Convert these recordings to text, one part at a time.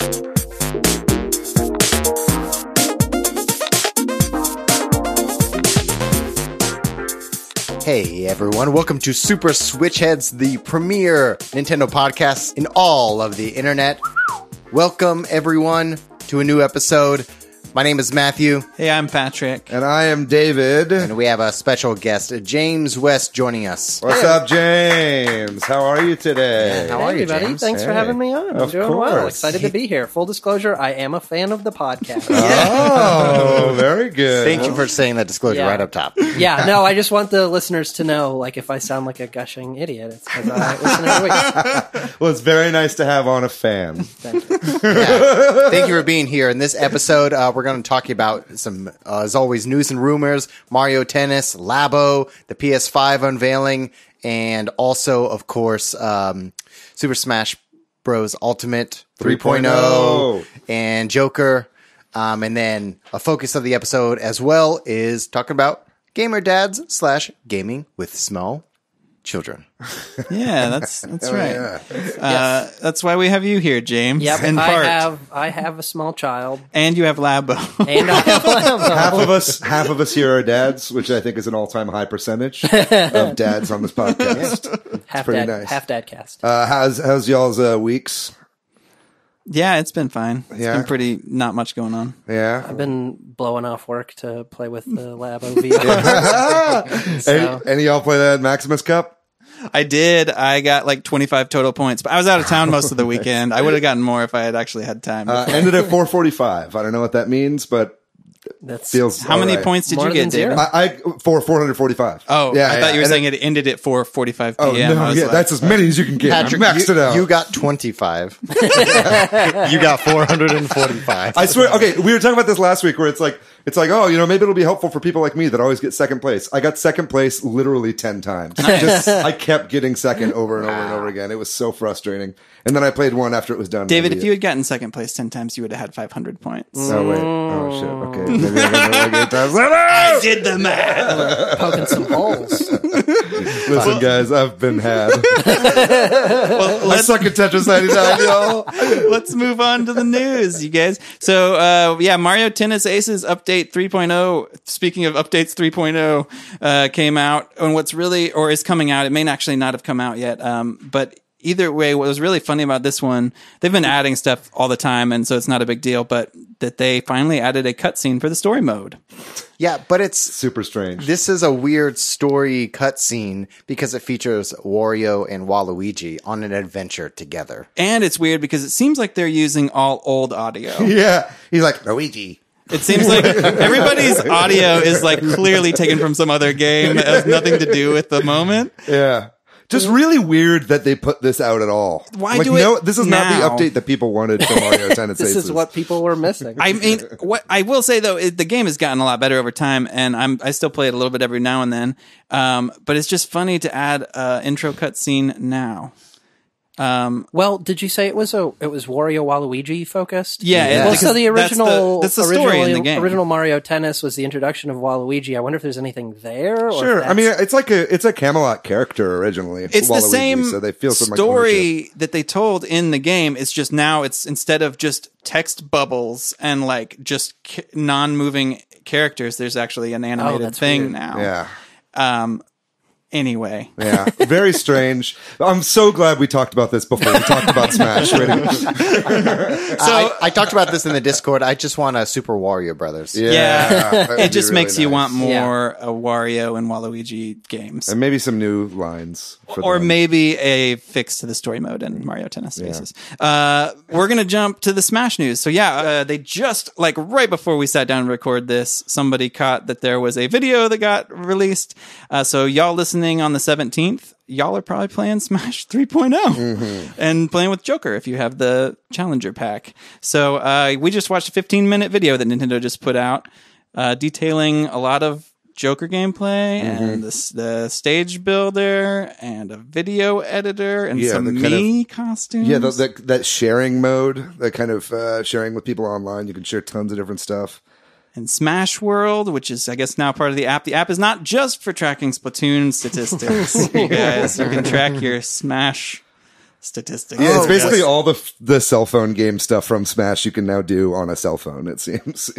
Hey everyone, welcome to Super Switchheads, the premier Nintendo podcast in all of the internet. Welcome everyone to a new episode. My name is Matthew. Hey, I'm Patrick. And I am David. And we have a special guest, James West, joining us. What's up, James? How are you today? Yeah, how are you, everybody? James? Thanks for having me on. I'm doing well. Excited to be here. Full disclosure, I am a fan of the podcast. Oh, very good. Thank you for saying that disclosure right up top. Yeah, no, I just want the listeners to know, like, if I sound like a gushing idiot, it's because I listen every week. Well, it's very nice to have on a fan. Thank you. Yeah. Thank you for being here. In this episode, we're going to talk about some, as always, news and rumors, Mario Tennis, Labo, the PS5 unveiling, and also, of course, Super Smash Bros. Ultimate 3.0 and Joker. And then a focus of the episode as well is talking about gamer dads / gaming with small children. Yeah, that's right. Yeah. That's why we have you here, James. Yep, in part. I have a small child. And you have Labo. And I have Labo. half of us here are dads, which I think is an all-time high percentage of dads on this podcast. Half pretty dad, nice. half dad cast. How's y'all's weeks? Yeah, it's been fine. It's Yeah. been pretty, not much going on. Yeah. I've been blowing off work to play with the Labo VR. So- Any of y'all play that Maximus Cup? I did. I got like 25 total points, but I was out of town most of the weekend. I would have gotten more if I had actually had time. Ended at 445. I don't know what that means, but That's feels How many all right. points did More you get, than zero. David? I 445. Oh, yeah. I thought you were And saying it ended at 4:45 Oh, p.m. no, I was yeah, like, that's as many as you can get. Patrick, I maxed it out. you got 25. You got 445. I swear. Okay, we were talking about this last week, where it's like, oh, you know, maybe it'll be helpful for people like me that always get second place. I got second place literally 10 times. I kept getting second over and over and over again. It was so frustrating. And then I played one after it was done. David, if you had gotten second place 10 times, you would have had 500 points. Oh wait. Oh shit. Okay. Maybe I'm gonna get times. I did the math. poking some holes. Listen, guys, I've been had. Well, I suck at Tetris 99, y'all. let's move on to the news, you guys. So, Mario Tennis Aces Update 3.0. Speaking of updates 3.0, came out. And what's really, or is coming out, it may actually not have come out yet, but either way, what was really funny about this one, they've been adding stuff all the time, and so it's not a big deal, but that they finally added a cutscene for the story mode. Yeah, but it's Super strange. this is a weird story cutscene because it features Wario and Waluigi on an adventure together. And it's weird because it seems like they're using all old audio. Yeah. He's like Luigi. It seems like everybody's audio is like clearly taken from some other game that has nothing to do with the moment. Yeah. Just really weird that they put this out at all. Why do it This is now? not the update that people wanted for Mario Tennis This Aces. is what people were missing. I mean, what I will say though, the game has gotten a lot better over time, and I still play it a little bit every now and then. But it's just funny to add intro cutscene now. Well, did you say it was Wario Waluigi focused? Yeah. Well, so the that's original that's the story in the game. Original Mario Tennis was the introduction of Waluigi. I wonder if there's anything there. Or Sure. I mean, it's a Camelot character originally. It's the Waluigi, same so they feel some story that they told in the game. It's just now it's instead of just text bubbles and like just non-moving characters, there's actually an animated that's thing weird. now. Yeah. Anyway. Yeah. Very strange. I'm so glad we talked about this before we talked about Smash. I talked about this in the Discord. I just want a Super Wario Brothers. Yeah. That It would just be really makes you nice. want more Wario and Waluigi games. And maybe some new lines. Or maybe a fix to the story mode in Mario Tennis Spaces. We're going to jump to the Smash news. So they just, like right before we sat down to record this, somebody caught that there was a video that got released. So y'all listening on the 17th, y'all are probably playing Smash 3.0 and playing with Joker if you have the Challenger pack. So we just watched a 15-minute video that Nintendo just put out detailing a lot of Joker gameplay and the stage builder and a video editor and some Mii costumes. Yeah, that sharing mode, that kind of sharing with people online. You can share tons of different stuff. And Smash World, which is, I guess, now part of the app. The app is not just for tracking Splatoon statistics, you guys. You can track your Smash statistics. Yeah, it's basically all the cell phone game stuff from Smash you can now do on a cell phone, it seems.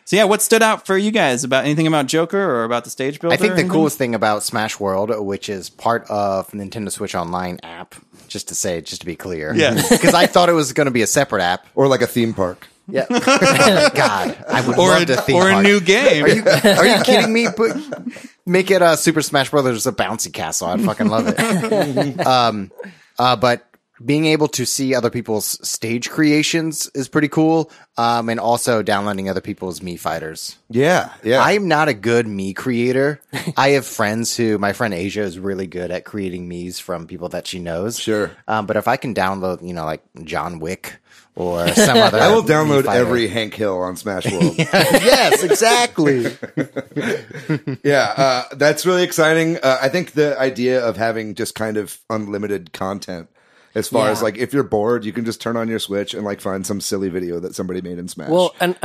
So yeah, what stood out for you guys about anything about Joker or about the stage builder? I think or the anything? coolest thing about Smash World, which is part of Nintendo Switch Online app, just to be clear. Yeah. Because I thought it was going to be a separate app. Or like a theme park. Yeah. God, I would love to theme or park. a new game. Are you kidding me? Make it Super Smash Brothers a bouncy castle. I'd fucking love it. But being able to see other people's stage creations is pretty cool. And also downloading other people's Mii fighters. Yeah. I'm not a good Mii creator. I have friends my friend Asia is really good at creating Miis from people that she knows. Sure. But if I can download, like John Wick or some other, I will Mii download fighter. every Hank Hill on Smash World. Yes, exactly. Yeah, that's really exciting. I think the idea of having just kind of unlimited content, as far as like if you're bored, you can just turn on your Switch and like find some silly video that somebody made in Smash. Well, and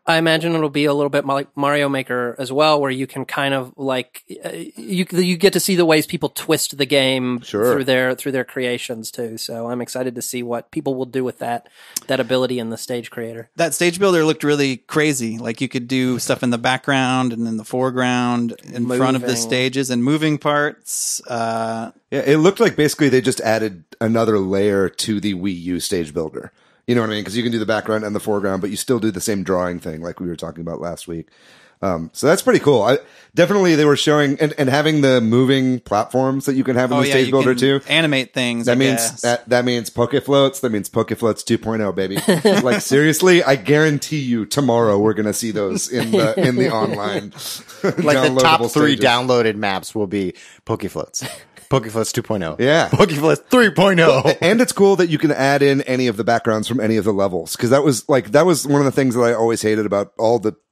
I imagine it'll be a little bit like Mario Maker as well, where you can kind of like you get to see the ways people twist the game through their creations too. So I'm excited to see what people will do with that ability in the stage creator. That stage builder looked really crazy. Like you could do stuff in the background and in the foreground, in front of the stages, and moving parts. Yeah, it looked like basically they just added another layer to the Wii U stage builder. You know what I mean? Because you can do the background and the foreground, but you still do the same drawing thing like we were talking about last week. So that's pretty cool. Definitely they were showing and having the moving platforms that you can have in the stage builder too. Animate things. That means that means Poke Floats. That means Poke Floats 2.0, baby. Like seriously, I guarantee you tomorrow we're gonna see those in the online. Like the top 3 stages. downloaded maps will be Pokefloats. Pokefloats 2.0. Yeah. Pokefloats 3.0. And it's cool that you can add in any of the backgrounds from any of the levels. Cause that was one of the things that I always hated about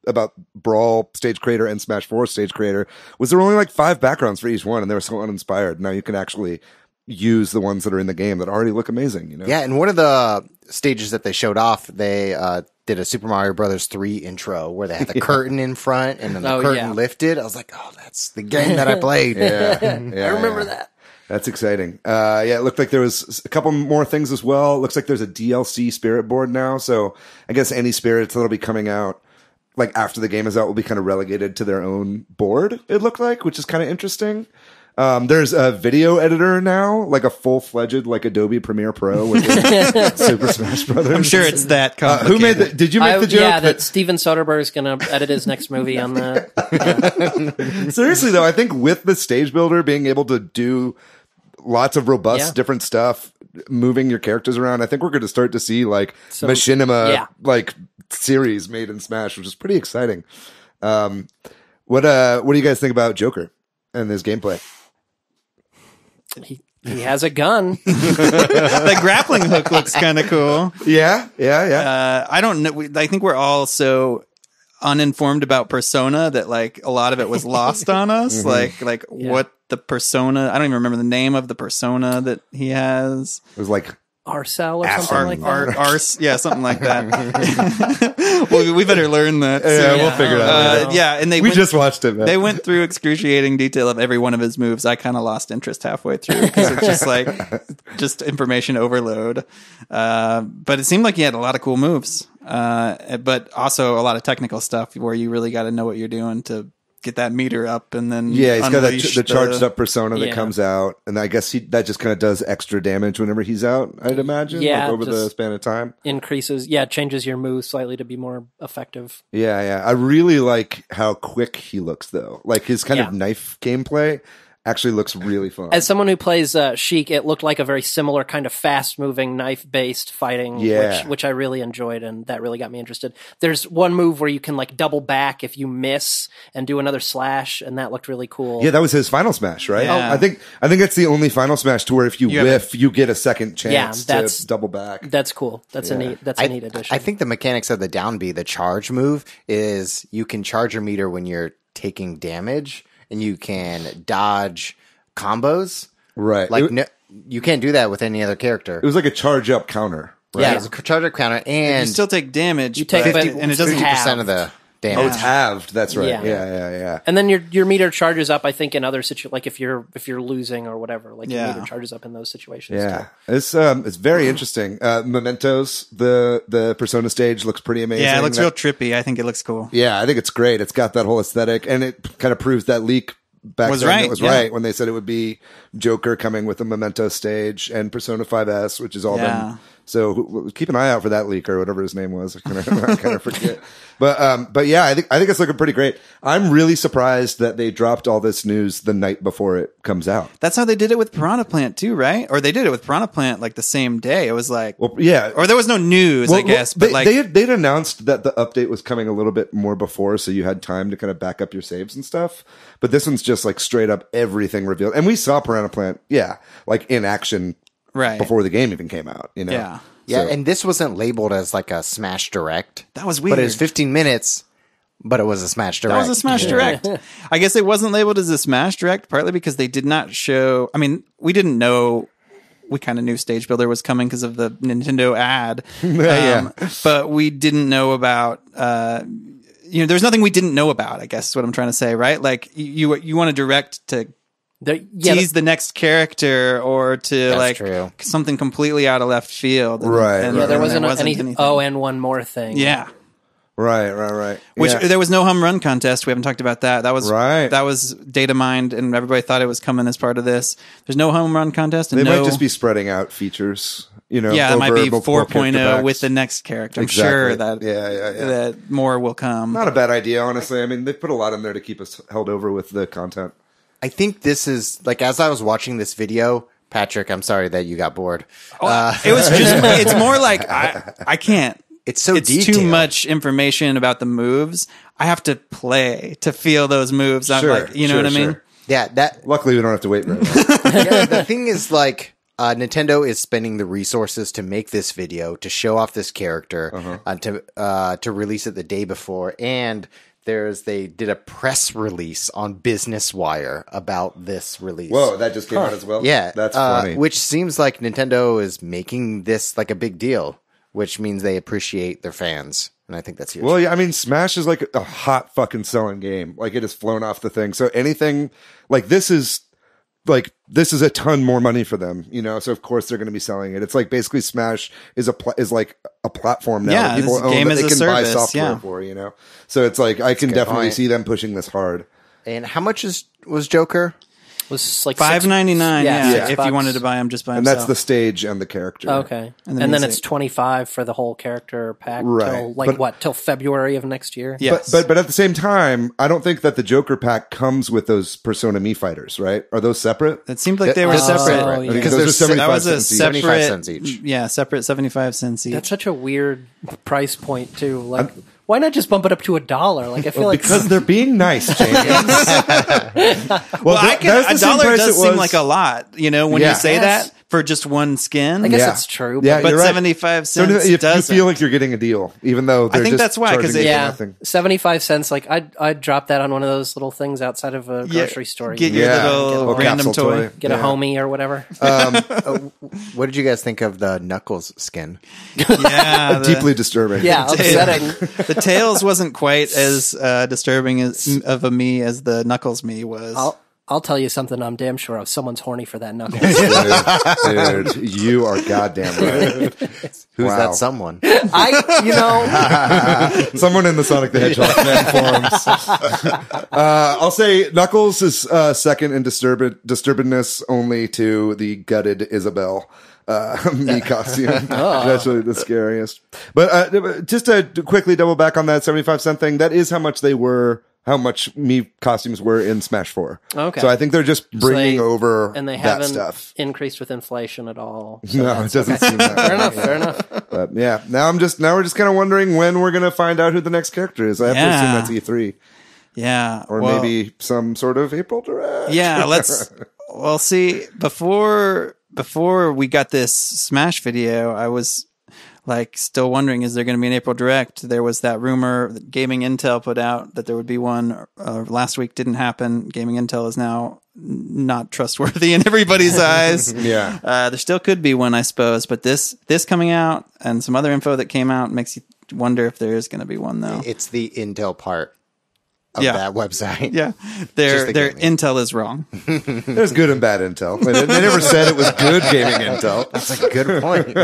about Brawl Stage Creator and Smash 4 Stage Creator was there were only like 5 backgrounds for each one and they were so uninspired. Now you can actually use the ones that are in the game that already look amazing, you know? Yeah, and one of the stages that they showed off, they did a Super Mario Brothers 3 intro where they had the curtain in front and then the curtain lifted. I was like, oh, that's the game that I played. Yeah, I remember that. That's exciting. It looked like there was a couple more things as well. It looks like there's a DLC spirit board now. So I guess any spirits that'll be coming out like after the game is out will be kind of relegated to their own board, it looked like, which is kind of interesting. There's a video editor now, like a full-fledged like Adobe Premiere Pro with Super Smash Brothers. I'm sure it's that complicated. Who made did you make the joke? Yeah, that Steven Soderbergh is going to edit his next movie on that. Yeah. Seriously though, I think with the stage builder being able to do lots of robust different stuff, moving your characters around, I think we're going to start to see like machinima like series made in Smash, which is pretty exciting. What do you guys think about Joker and his gameplay? He has a gun. The grappling hook looks kind of cool. Yeah. I don't know. I think we're all so uninformed about Persona that like a lot of it was lost on us. Like what the Persona, I don't even remember the name of the Persona that he has. It was like Arcel or something like that. Yeah, something like that. Well, we better learn that. Yeah, we'll figure it out. And we just watched it, man. They went through excruciating detail of every one of his moves. I kind of lost interest halfway through because it's just like just information overload. But it seemed like he had a lot of cool moves, but also a lot of technical stuff where you really got to know what you're doing to get that meter up, and then he's got the charged up persona that comes out, and I guess that just kind of does extra damage whenever he's out, I'd imagine, like over the span of time. Increases, changes your move slightly to be more effective. Yeah. I really like how quick he looks, though. Like his kind of knife gameplay actually looks really fun. As someone who plays Sheik, it looked like a very similar kind of fast-moving, knife-based fighting, which I really enjoyed, and that really got me interested. There's one move where you can like double back if you miss and do another slash, and that looked really cool. Yeah, that was his final smash, right? Yeah. I think that's the only final smash to where if you whiff, you get a second chance to double back. That's cool. That's a neat addition. I think the mechanics of the down B, the charge move, is you can charge your meter when you're taking damage, and you can dodge combos. Right. Like you can't do that with any other character. It was like a charge up counter. Right? Yeah, it's a charge up counter, and you still take damage. You take 50, and it doesn't 50% of the Damn. Oh, it's halved. That's right. Yeah. Yeah. And then your meter charges up, I think, in other situations, like if you're losing or whatever, like your meter charges up in those situations. Yeah. Too. It's very interesting. Mementos, the Persona stage looks pretty amazing. Yeah, it looks real trippy. I think it looks cool. Yeah, I think it's great. It's got that whole aesthetic, and it kind of proves that leak back Was then. right, It was yeah. right when they said it would be Joker coming with the Memento stage and Persona 5S, which is all them. So keep an eye out for that leak or whatever his name was. I kind of forget. But yeah, I think it's looking pretty great. I'm really surprised that they dropped all this news the night before it comes out. That's how they did it with Piranha Plant too, right? Or they did it with Piranha Plant like the same day. It was like, Well, yeah. or there was no news, I guess. But they'd announced that the update was coming a little bit more before, so you had time to kind of back up your saves and stuff. But this one's just like straight up everything revealed, and we saw Piranha Plant, like in action, right before the game even came out. Yeah. Yeah, So- and this wasn't labeled as like a Smash Direct. That was weird. But it was 15 minutes, but it was a Smash Direct. That was a Smash Direct. I guess it wasn't labeled as a Smash Direct, partly because they did not show. I mean, we didn't know. We kind of knew Stage Builder was coming because of the Nintendo ad. But we didn't know about. There's nothing we didn't know about, I guess is what I'm trying to say, right? Like you want to direct to tease the next character or to true. something completely out of left field. Right. And Yeah, There wasn't anything. anything. Oh, and one more thing. Yeah. Right. Which Yeah. there was no home run contest. We haven't talked about that. That was Right. That was data mined, and everybody thought it was coming as part of this. There's no home run contest. And They no, might just be spreading out features. yeah, that might be multiple character 4.0 packs. with the next character. I'm Exactly. sure that Yeah. that more will come. Not a bad idea, honestly. I mean, they put a lot in there to keep us held over with the content. I think this is, like, as I was watching this video, Patrick, I'm sorry that you got bored. It was just. It's more like I can't. It's so It's detailed. too much information about the moves. I have to play to feel those moves. I'm like, you know what I mean? Sure. Yeah, that Luckily, we don't have to wait very long. yeah, the thing is, like, Nintendo is spending the resources to make this video, to show off this character, to release it the day before, and they did a press release on Business Wire about this release. Whoa, that just came out as well? Yeah, That's funny. which seems like Nintendo is making this like a big deal, which means they appreciate their fans, and I think that's huge. Well, yeah, I mean, Smash is like a hot fucking selling game. Like, it has flown off the thing. So anything like this is a ton more money for them, so of course they're going to be selling it. It's like basically Smash is like a platform now Yeah, that people this own game that as they a can buy service, software yeah. for, So it's like I can good definitely point. see them pushing this hard. And how much was Joker? Was like $5.99. Yeah, if $6. you wanted to buy him just by And himself. that's the stage and the character. Okay, and then music. it's 25 for the whole character pack. Right. Till till February of next year. Yes. But at the same time, I don't think that the Joker pack comes with those Persona Me fighters, right? Are those separate? It seemed like they were This is separate. separate. Yeah. Because Those are there's, that was 75 a cents each. separate, 75 cents each. Yeah, separate 75 cents each. That's such a weird price point too. Like, why not just bump it up to $1? Like, I feel like Because they're being nice, James. well, that's the a same dollar price does it seem was- like a lot, when Yeah. you say Yes. that for just one skin. I guess Yeah. it's true. Yeah, but you're right. 75 So cents if you doesn't. feel like you're getting a deal, even though they're think just that's why, 'cause charging you for Yeah, nothing. 75 cents. Like, I'd drop that on one of those little things outside of a grocery store. Get You your Yeah. little Little random capsule toy. toy. get a homie or whatever. What did you guys think of the Knuckles skin? Yeah, Deeply disturbing. Yeah, upsetting. the Tails wasn't quite as disturbing of a me as the Knuckles me was. I'll tell you something I'm damn sure of. Someone's horny for that Knuckles. Dude, you are goddamn right. Who's Wow. that someone? Someone in the Sonic the Hedgehog fan forums. I'll say Knuckles is second in disturbedness only to the gutted Isabelle me costume. That's really the scariest. But just to quickly double back on that 75-cent thing, that is how much me costumes were in Smash 4. Okay. So I think they're just bringing over and they that haven't stuff. increased with inflation at all. So No, it doesn't seem that fair way. enough. Fair enough. But yeah, now we're just kind of wondering when we're going to find out who the next character is. I have to assume that's E3 Yeah, or well, maybe some sort of April Direct. Yeah, we'll see. Before we got this Smash video, I was like still wondering, is there going to be an April Direct? There was that rumor that Gaming Intel put out that there would be one last week. Didn't happen. Gaming Intel is now not trustworthy in everybody's eyes. Yeah. There still could be one, I suppose, but this coming out and some other info that came out makes you wonder if there is going to be one though. It's the Intel part of that website. Yeah, their intel is wrong. There's good and bad Intel. They never said it was good gaming Intel. That's a good point.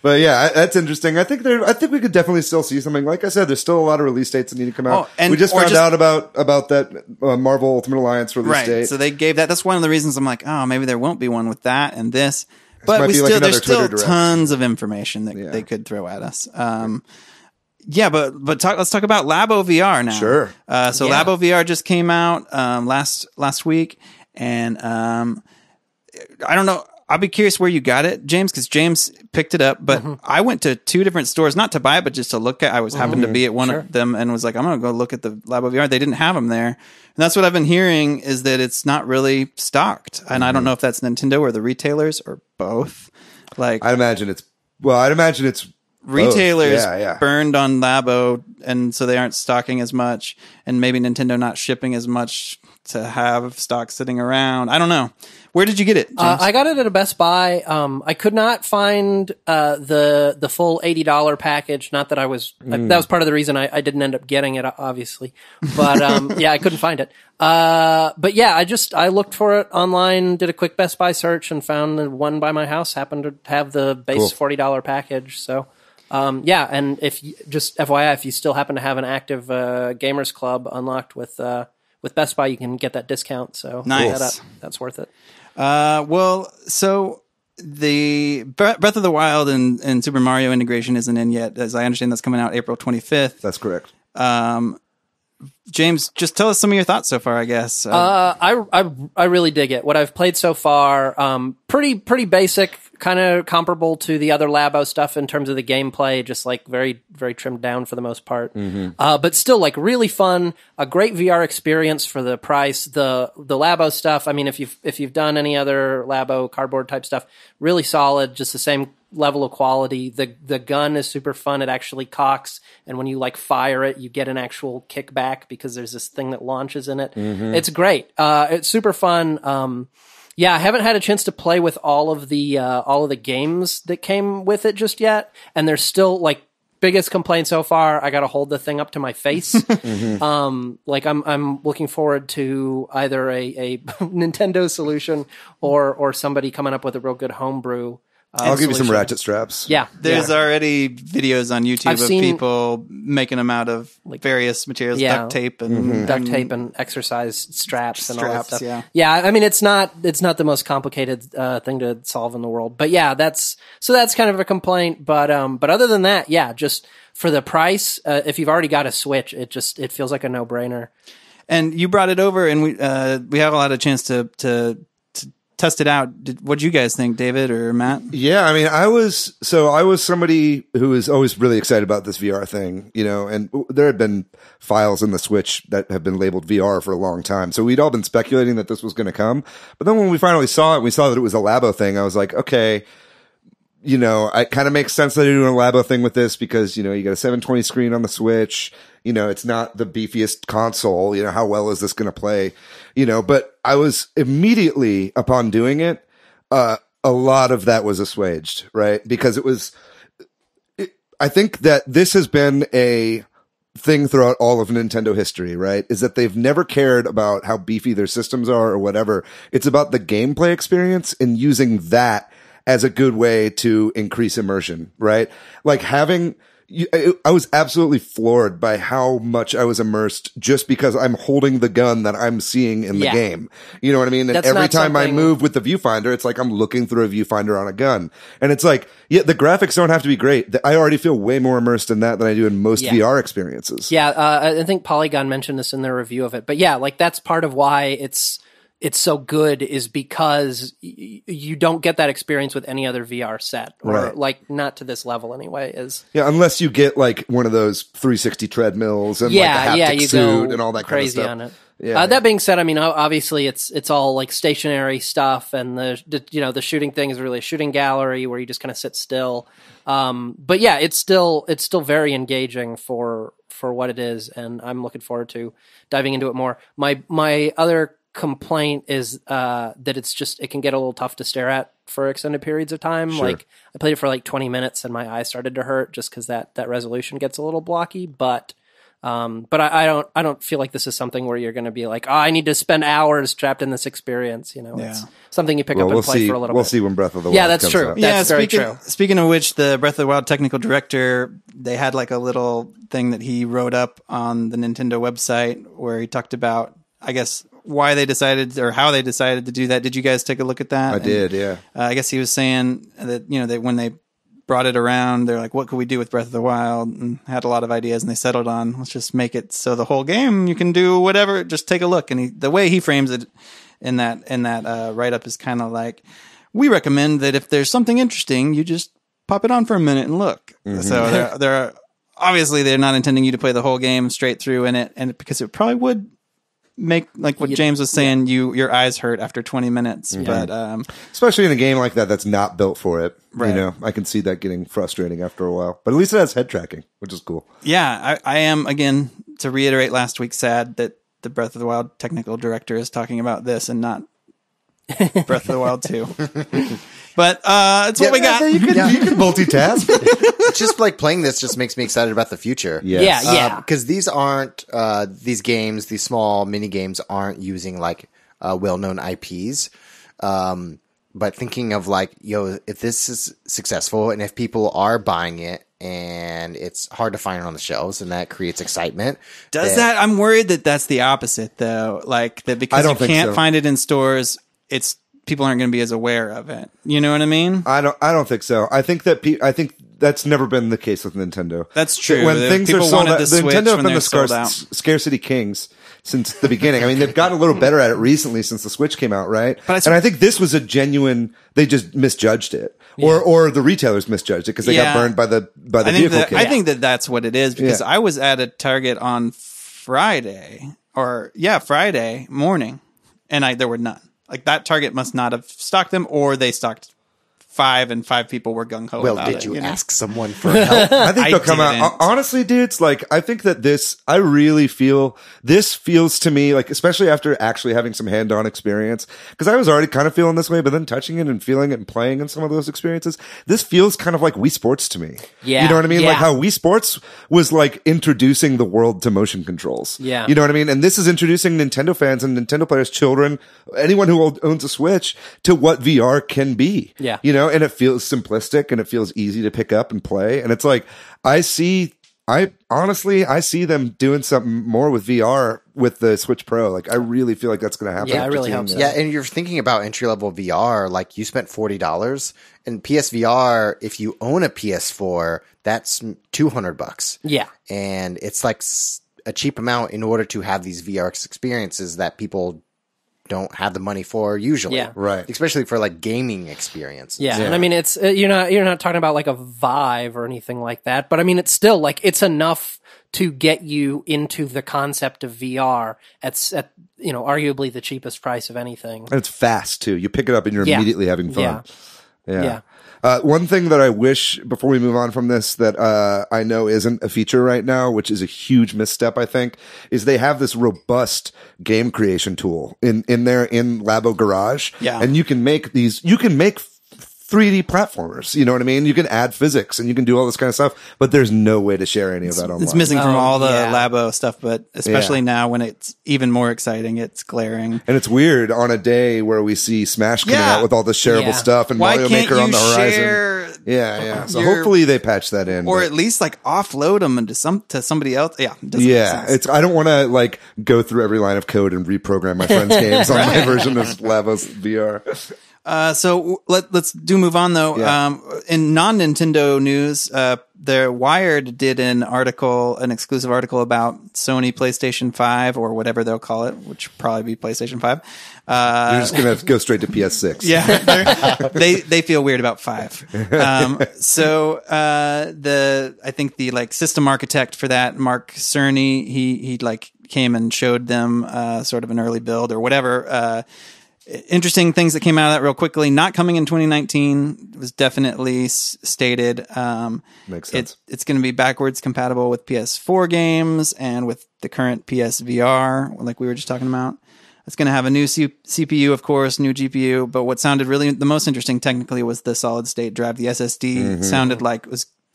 But yeah, that's interesting. I think we could definitely still see something. Like I said, there's still a lot of release dates that need to come out. And we just found out about that Marvel Ultimate Alliance release date. So they gave that. That's one of the reasons I'm like, oh, maybe there won't be one with that and this. But there's still tons of information that they could throw at us. Let's talk about Labo VR now. Sure. Labo VR just came out last week, and I don't know. I'll be curious where you got it, James, because James picked it up. But I went to 2 different stores, not to buy it, but just to look at. I happened to be at one of them and was like, I'm going to go look at the Labo VR. They didn't have them there. And that's what I've been hearing is that it's not really stocked. And I don't know if that's Nintendo or the retailers or both. Like, I'd imagine it's retailers burned on Labo, and so they aren't stocking as much, and maybe Nintendo not shipping as much to have stock sitting around. I don't know. Where did you get it, James? I got it at a Best Buy. I could not find the full $80 package. Not that I was that was part of the reason I didn't end up getting it, obviously. But I couldn't find it. But yeah, I looked for it online, did a quick Best Buy search, and found the one by my house happened to have the base $40 package. So. And if you, just FYI, if you still happen to have an active gamers club unlocked with Best Buy, you can get that discount. So nice. That's worth it. So the Breath of the Wild and Super Mario integration isn't in yet. As I understand, that's coming out April 25th. That's correct. James, just tell us some of your thoughts so far, I guess. I really dig it. What I've played so far, pretty basic, kind of comparable to the other Labo stuff in terms of the gameplay, just like very, very trimmed down for the most part. But still like really fun, a great VR experience for the price. The Labo stuff, I mean, if you've done any other Labo cardboard type stuff, really solid, just the same level of quality. The gun is super fun. It actually cocks, and when you like fire it, you get an actual kickback because there's this thing that launches in it. It's great. It's super fun. I haven't had a chance to play with all of the games that came with it just yet, and there's still like biggest complaint so far. I got to hold the thing up to my face. I'm looking forward to either a Nintendo solution or somebody coming up with a real good homebrew. I'll give you some ratchet straps. Yeah. There's already videos on YouTube of people making them out of like various materials, duct tape and exercise straps and all that stuff. Yeah. I mean, it's not the most complicated thing to solve in the world, but yeah, that's kind of a complaint. But other than that, yeah, just for the price, if you've already got a Switch, it feels like a no-brainer. And you brought it over, and we have a lot of chance to test it out. What did you guys think, David or Matt? Yeah, I mean, I was somebody who was always really excited about this VR thing, and there had been files in the Switch that have been labeled VR for a long time. So we'd all been speculating that this was going to come. But then when we finally saw it, we saw that it was a Labo thing. I was like, okay, it kind of makes sense that they're doing a Labo thing with this because, you got a 720 screen on the Switch. It's not the beefiest console. How well is this going to play? But I was immediately upon doing it, a lot of that was assuaged, right? Because I think that this has been a thing throughout all of Nintendo history, right? Is that they've never cared about how beefy their systems are or whatever. It's about the gameplay experience and using that as a good way to increase immersion, right? Like I was absolutely floored by how much I was immersed just because I'm holding the gun that I'm seeing in the game. You know what I mean? And every time I move with the viewfinder, it's like I'm looking through a viewfinder on a gun. And it's like, the graphics don't have to be great. I already feel way more immersed in that than I do in most VR experiences. Yeah, I think Polygon mentioned this in their review of it. But yeah, like that's part of why it's so good is because you don't get that experience with any other VR set, or like not to this level anyway. Unless you get like one of those 360 treadmills and like a haptic suit and all that crazy kind of stuff. On it. That being said, I mean, obviously it's all like stationary stuff, and the shooting thing is really a shooting gallery where you just kind of sit still. But yeah, it's still very engaging for what it is, and I'm looking forward to diving into it more. My other complaint is that it can get a little tough to stare at for extended periods of time. Sure. Like I played it for like 20 minutes and my eyes started to hurt just because that resolution gets a little blocky. But I don't feel like this is something where you're going to be like, oh, I need to spend hours trapped in this experience. You know, it's something you pick up and play for a little bit. We'll see when Breath of the Wild that's comes true. out. That's very true. Speaking of which, the Breath of the Wild technical director, they had like a little thing that he wrote up on the Nintendo website where he talked about, I guess, why they decided or how they decided to do that. Did you guys take a look at that? I did, yeah. I guess he was saying that, that when they brought it around, they're like, what could we do with Breath of the Wild? And had a lot of ideas, and they settled on, let's just make it so the whole game, you can do whatever, just take a look. And the way he frames it in that write-up is kind of like, we recommend that if there's something interesting, you just pop it on for a minute and look. Mm-hmm. So they're obviously they're not intending you to play the whole game straight through in it, and because it probably would make, like what James was saying, your eyes hurt after 20 minutes. Mm-hmm. But especially in a game like that that's not built for it. Right. I can see that getting frustrating after a while. But at least it has head tracking, which is cool. Yeah, I am, again, to reiterate last week, sad that the Breath of the Wild technical director is talking about this and not Breath of the Wild 2. But it's what we got. You can multitask. Just like playing this just makes me excited about the future. Yes. Yeah. Because these aren't these games, these small mini games aren't using like well-known IPs. But thinking of like, if this is successful and if people are buying it and it's hard to find it on the shelves and that creates excitement. I'm worried that that's the opposite though. Like that because you can't find it in stores, people aren't going to be as aware of it. You know what I mean? I don't think so. I think that's never been the case with Nintendo. That's true. When things people are sold wanted out, the Switch Nintendo have when been they're the sold out. scarcity kings since the beginning. I mean, they've gotten a little better at it recently since the Switch came out, right? And I think this was a genuine. They just misjudged it, or the retailers misjudged it because they got burned by the vehicle kit. I think that's what it is because I was at a Target on Friday morning, and there were none. Like that Target must not have stocked them, or they stocked 5 and 5 people were gung ho. Well, about did it, you ask someone for help? I think they'll come out. Honestly, dudes, like I think that I really feel this feels to me like, especially after actually having some hand-on experience, because I was already kind of feeling this way, but then touching it and feeling it and playing in some of those experiences, this feels kind of like Wii Sports to me. Yeah, you know what I mean? Yeah. Like how Wii Sports was like introducing the world to motion controls. Yeah, you know what I mean? And this is introducing Nintendo fans and Nintendo players, children, anyone who owns a Switch to what VR can be. Yeah, and it feels simplistic and it feels easy to pick up and play. And it's like, I see them doing something more with VR with the Switch Pro. Like, I really feel like that's going to happen. Yeah, I really hope so. Yeah, and you're thinking about entry-level VR, like you spent $40 and PSVR, if you own a PS4, that's $200. Yeah. And it's like a cheap amount in order to have these VR experiences that people don't have the money for usually. Yeah. Right. Especially for like gaming experience. Yeah. And I mean, it's, you're not talking about like a Vive or anything like that, but I mean, it's still like, it's enough to get you into the concept of VR at arguably the cheapest price of anything. And it's fast too. You pick it up and you're immediately having fun. Yeah. One thing that I wish, before we move on from this, that I know isn't a feature right now, which is a huge misstep, I think, is they have this robust game creation tool in Labo Garage. Yeah. And you can make 3D platformers. You know what I mean? You can add physics and you can do all this kind of stuff, but there's no way to share any of that online. It's missing from all the Labo stuff, but especially now when it's even more exciting, it's glaring. And it's weird on a day where we see Smash coming out with all this shareable stuff and Mario Maker on the horizon. Yeah. So hopefully they patch that in. Or at least like offload them to somebody else. Yeah. I don't want to like go through every line of code and reprogram my friend's games on my version of Labo's VR. So let's move on though. Yeah. In non-Nintendo news, the Wired did an exclusive article about Sony PlayStation 5 or whatever they'll call it, which will probably be PlayStation 5. You're just going to go straight to PS6. Yeah. they feel weird about 5. I think the like system architect for that, Mark Cerny, he like came and showed them, sort of an early build or whatever, interesting things that came out of that real quickly. Not coming in 2019 was definitely stated. Makes sense. It's going to be backwards compatible with PS4 games and with the current PSVR, like we were just talking about. It's going to have a new CPU, of course, new GPU. But what sounded really the most interesting technically was the solid state drive. The SSD sounded like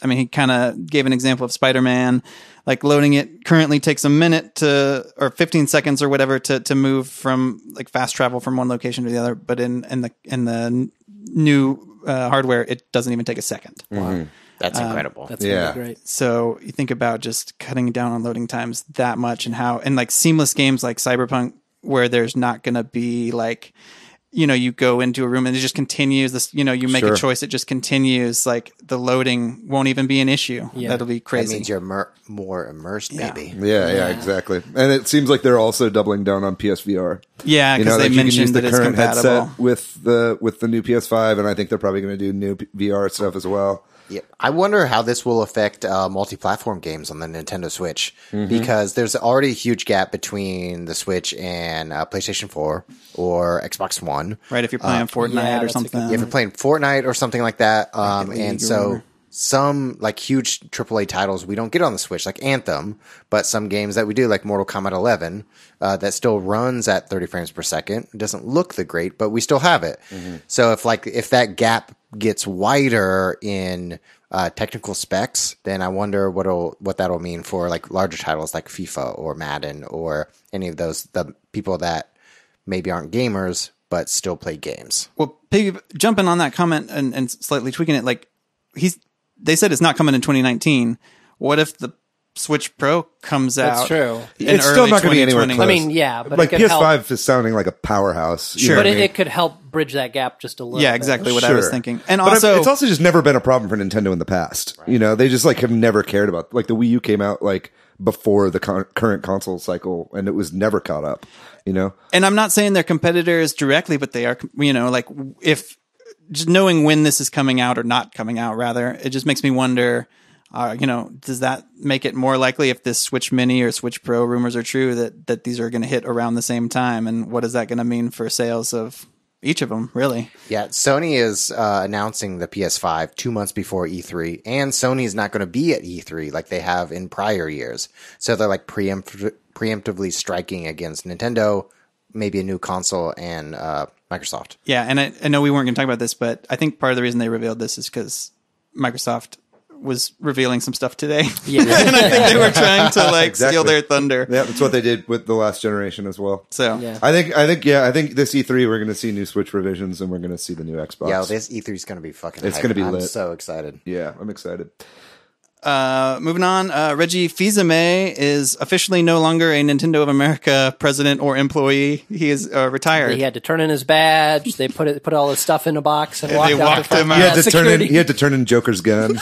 he kind of gave an example of Spider-Man, like loading it currently takes a minute or 15 seconds or whatever to move from like fast travel from one location to the other. But in the new hardware, it doesn't even take a second. Wow. That's incredible. That's really great. So you think about just cutting down on loading times that much and like seamless games like Cyberpunk, where there's not going to be like, you go into a room and it just continues this, you make a choice. It just continues. Like the loading won't even be an issue. Yeah. That'll be crazy. That means you're more immersed, maybe. Yeah, exactly. And it seems like they're also doubling down on PSVR. Yeah, because they mentioned that it's compatible headset with the new PS5, and I think they're probably going to do new VR stuff as well. Yeah, I wonder how this will affect multi-platform games on the Nintendo Switch, because there's already a huge gap between the Switch and PlayStation 4 or Xbox One. Right, if you're playing Fortnite or something. If you're playing Fortnite or something like that. And so some like huge AAA titles we don't get on the Switch, like Anthem, but some games that we do, like Mortal Kombat 11, that still runs at 30 frames per second. It doesn't look the great, but we still have it. So if that gap gets wider in technical specs, then I wonder what that'll mean for like larger titles like FIFA or Madden or any of those, the people that maybe aren't gamers but still play games. Well, jumping on that comment and slightly tweaking it, like they said it's not coming in 2019. What if the Switch Pro comes out? That's true. It's still not going to be anywhere close. I mean, yeah, but like it could PS5 help. is sounding like a powerhouse. Sure, but it could help bridge that gap just a little. Yeah, bit. exactly what I was thinking. And but also, it's also just never been a problem for Nintendo in the past. Right. They just like have never cared about. Like the Wii U came out like before the current console cycle, and it was never caught up. And I'm not saying they're competitors directly, but they are. Like if just knowing when this is coming out or not coming out, rather, it just makes me wonder. Does that make it more likely if this Switch Mini or Switch Pro rumors are true that these are going to hit around the same time? And what is that going to mean for sales of each of them, really? Yeah, Sony is announcing the PS5 2 months before E3, and Sony is not going to be at E3 like they have in prior years. So they're like preemptively striking against Nintendo, maybe a new console, and Microsoft. Yeah, and I know we weren't going to talk about this, but I think part of the reason they revealed this is because Microsoft was revealing some stuff today. Yeah. And I think they were trying to steal their thunder. Yeah, that's what they did with the last generation as well. So I think this E3 we're going to see new Switch revisions and we're going to see the new Xbox. Yeah, this E3 is going to be fucking It's going to be lit. I'm so excited. Yeah, I'm excited. Moving on, Reggie Fils-Aimé is officially no longer a Nintendo of America president or employee. He is retired. He had to turn in his badge. They put all his stuff in a box and walked out. Him out. He had to turn in Joker's gun.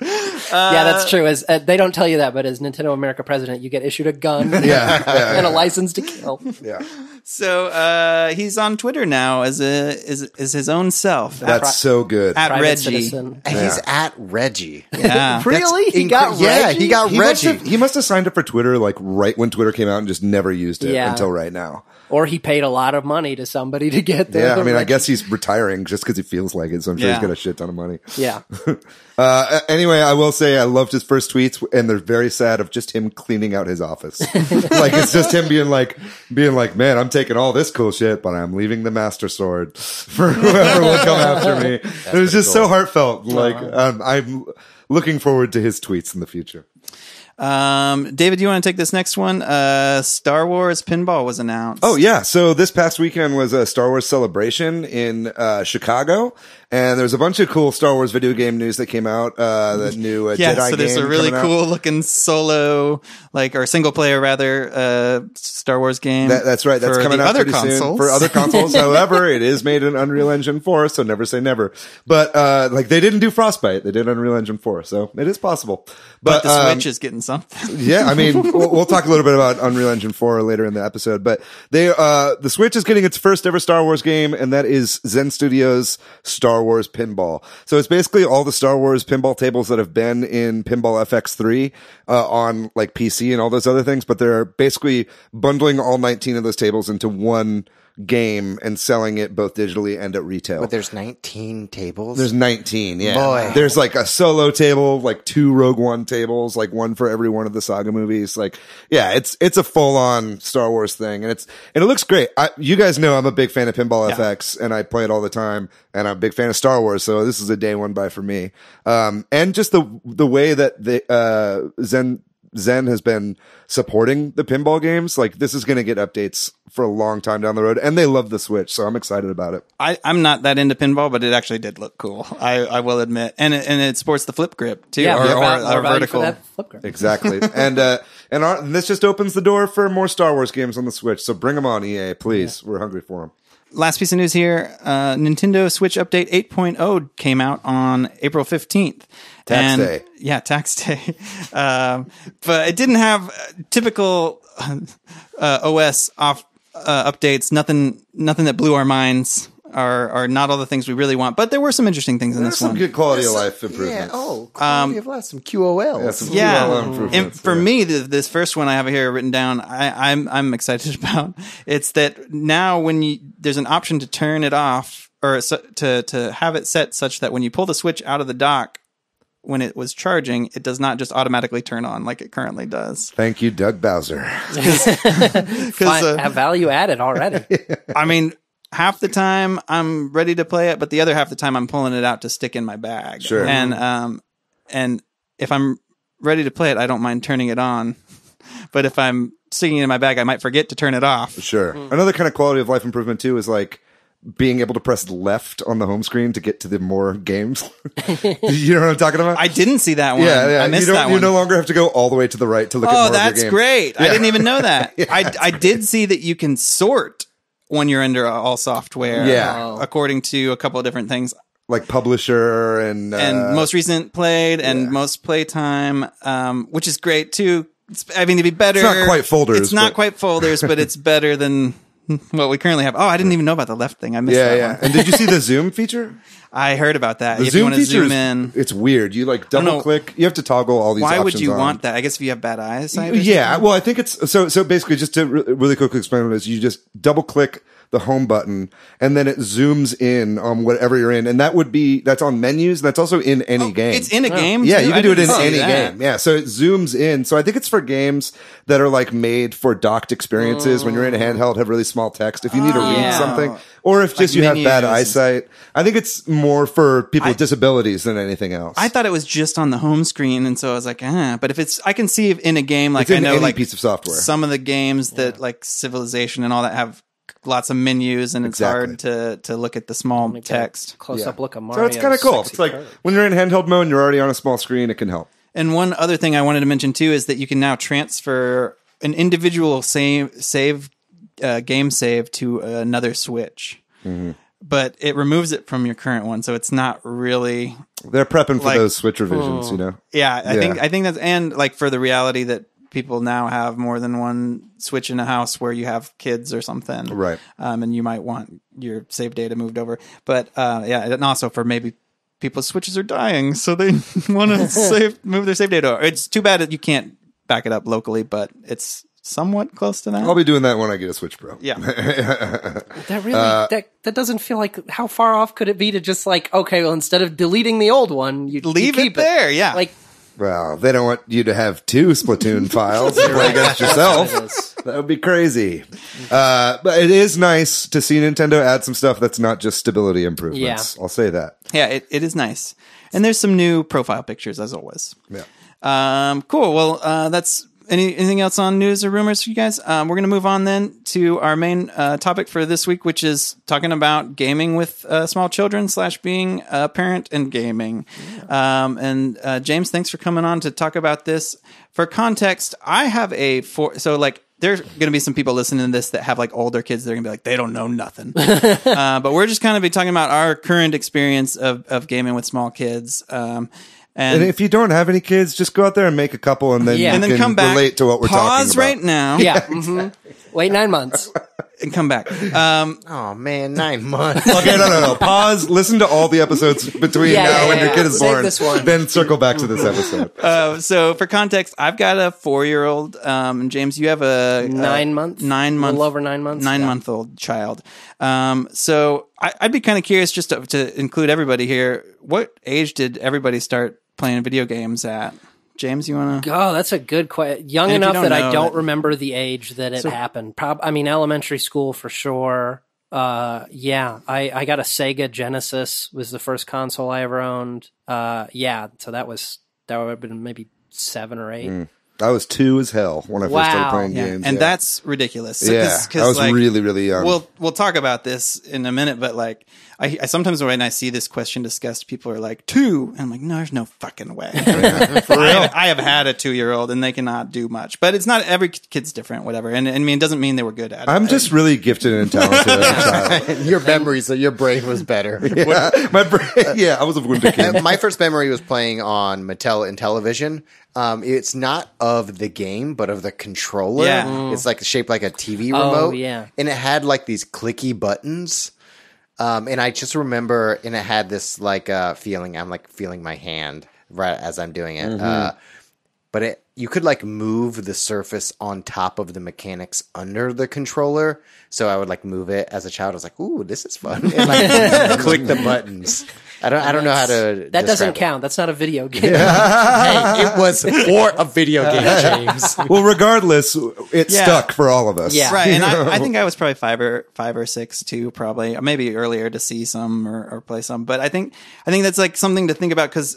Yeah, that's true. As they don't tell you that, but as Nintendo America president, you get issued a gun and a license to kill. Yeah. So he's on Twitter now as his own self. That's so good. At Private Reggie. citizen. He's at Reggie. Yeah. Really? He got Reggie? Yeah, he got Reggie. He must have signed up for Twitter like right when Twitter came out and just never used it Yeah. until right now. Or he paid a lot of money to somebody to get there. Yeah, I mean, I guess he's retiring just because he feels like it, so I'm sure he's got a shit ton of money. Yeah. Anyway, I will say I loved his first tweets, and they're very sad of just him cleaning out his office. Like, it's just him being like, man, I'm taking all this cool shit, but I'm leaving the Master Sword for whoever will come after me. It was just so heartfelt. Like, I'm looking forward to his tweets in the future. David, do you want to take this next one? Star Wars Pinball was announced. Oh, yeah. So this past weekend was a Star Wars celebration in Chicago. And there's a bunch of cool Star Wars video game news that came out. The new Jedi game. So there's a really cool looking solo, or single player rather, Star Wars game. That's right. That's coming out pretty soon for other consoles. However, it is made in Unreal Engine 4, so never say never. But they didn't do Frostbite. They did Unreal Engine 4, so it is possible. But the Switch is getting something. Yeah, I mean, we'll talk a little bit about Unreal Engine 4 later in the episode. But the Switch is getting its first ever Star Wars game, and that is Zen Studios' Star Wars Pinball. So it's basically all the Star Wars pinball tables that have been in Pinball FX3 on PC and all those other things, but they're basically bundling all 19 of those tables into one game and selling it both digitally and at retail. But there's 19 tables? There's 19, yeah. Boy. There's like a solo table, like 2 Rogue One tables, like one for every one of the saga movies. Like, yeah, it's a full-on Star Wars thing, and it looks great. You guys know I'm a big fan of Pinball FX, and I play it all the time, and I'm a big fan of Star Wars, so this is a day one buy for me. And just the way that Zen has been supporting the pinball games. Like, this is going to get updates for a long time down the road, and they love the Switch, so I'm excited about it. I'm not that into pinball, but it actually did look cool. I will admit, and it sports the flip grip too, or vertical. For that flip grip. Exactly, and this just opens the door for more Star Wars games on the Switch. So bring them on, EA, please. We're hungry for them. Last piece of news here, Nintendo Switch Update 8.0 came out on April 15th. Tax day. Yeah, tax day. But it didn't have typical OS updates, nothing that blew our minds, are not all the things we really want. But there were some interesting things in this one. Some good quality of life improvements. Yeah, quality of life, some QOLs. QOL improvements. And for me, this first one I have here written down, I'm excited about. It's that now when there's an option to turn it off, or to have it set such that when you pull the Switch out of the dock, when it was charging, it does not just automatically turn on like it currently does. Thank you, Doug Bowser. Have value added already. I mean, half the time I'm ready to play it, but the other half the time I'm pulling it out to stick in my bag. Sure. And if I'm ready to play it, I don't mind turning it on. But if I'm sticking it in my bag, I might forget to turn it off. Sure. Another kind of quality of life improvement too is like being able to press left on the home screen to get to the more games. You know what I'm talking about? I didn't see that one. Yeah. I missed that one. You no longer have to go all the way to the right to look at more of your games. Oh, that's great. Yeah. I didn't even know that. I did see that you can sort when you're under all software. Yeah. According to a couple of different things. Like publisher and most recent played and most playtime, which is great too. To be better. It's not quite folders. It's not quite folders, but it's better than what we currently have. Oh, I didn't even know about the left thing. I missed that one. And did you see the zoom feature? I heard about that. The if zoom you want to feature zoom in, it's weird. You like double click. You have to toggle all these. Why options would you on. want that? I guess if you have bad eyesight. Yeah. Well, I think it's so basically just to really quickly explain what it is. You just double click the home button and then it zooms in on whatever you're in, and that's on menus. That's also in any game. It's in a game. Yeah, too? you can do it in any game. Yeah, so it zooms in. So I think it's for games that are like made for docked experiences. When you're in a handheld, have really small text. If you need to read something, or if just you have bad eyesight. I think it's more for people with disabilities than anything else. I thought it was just on the home screen, and so I was like, But if I can see if in a game, like it's in I know, any like piece of software. Some of the games that like Civilization and all that have lots of menus, and it's hard to look at the small text. Close up look at Mario. So it's kind of cool. It's like when you're in handheld mode and you're already on a small screen, it can help. And one other thing I wanted to mention too is that you can now transfer an individual game save to another Switch. Mm-hmm. But it removes it from your current one, so it's not really. They're prepping for those Switch revisions, you know. Yeah, I think that's, and like for the reality that people now have more than one Switch in a house where you have kids or something, right? And you might want your save data moved over, but and also for maybe people's Switches are dying, so they want to move their save data over. It's too bad that you can't back it up locally, but it's somewhat close to that. I'll be doing that when I get a Switch Pro. Yeah. That really that doesn't feel like, how far off could it be to just like, okay, well, instead of deleting the old one, you leave keep it there. Yeah. Like, well, they don't want you to have 2 Splatoon files to play against yourself. That would be crazy. But it is nice to see Nintendo add some stuff that's not just stability improvements. Yeah. I'll say that. Yeah, it is nice. And there's some new profile pictures as always. Yeah. Cool. Well, that's anything else on news or rumors for you guys? We're going to move on then to our main topic for this week, which is talking about gaming with small children / being a parent and gaming. Yeah. And James, thanks for coming on to talk about this. For context, I have so like there's going to be some people listening to this that have like older kids. They're going to be like, they don't know nothing. But we're just kind of be talking about our current experience of gaming with small kids. And if you don't have any kids, just go out there and make a couple, and then you can come back, relate to what we're talking about. Pause right now. Yeah. Mm-hmm. Wait 9 months. and come back. Oh man, 9 months. Okay, no. Pause. Listen to all the episodes between now and your kid is Save born. this one. Then circle back to this episode. So for context, I've got a 4-year-old, and James, you have a 9 months, 9 month, a little over 9 months, 9-month-old child. So I'd be kind of curious just to include everybody here. What age did everybody start playing video games at? James, you want to? Oh, that's a good question. Young enough that I don't remember the age that it happened. Elementary school for sure. I got a Sega Genesis was the first console I ever owned. So that would have been maybe 7 or 8. I was 2 as hell when I first started playing games. And that's ridiculous. So, I was really, really young. We'll talk about this in a minute, but like, I sometimes when I see this question discussed, people are like 2, and I'm like, no, there's no fucking way. For real, I have had a 2-year-old, and they cannot do much. But it's not every kid's different, whatever. And I mean, it doesn't mean they were good at it. I'm just really gifted and talented as a child. Your memories, your brain was better. My brain. Yeah, I was a wounded kid. My first memory was playing on Mattel Intellivision. It's not of the game, but of the controller. Yeah. It's like shaped like a TV remote. Oh, yeah. And it had like these clicky buttons. And I just remember, and it had this like feeling. I'm like feeling my hand right as I'm doing it. But you could like move the surface on top of the mechanics under the controller. So I would like move it as a child. I was like, "Ooh, this is fun!" And like click the buttons. I don't know how to. That doesn't count. That's not a video game. Hey, it was for a video game, James. Well, regardless, it stuck for all of us. Yeah. Right, and I think I was probably 5 or 6 too, probably maybe earlier to see some or play some. But I think that's like something to think about because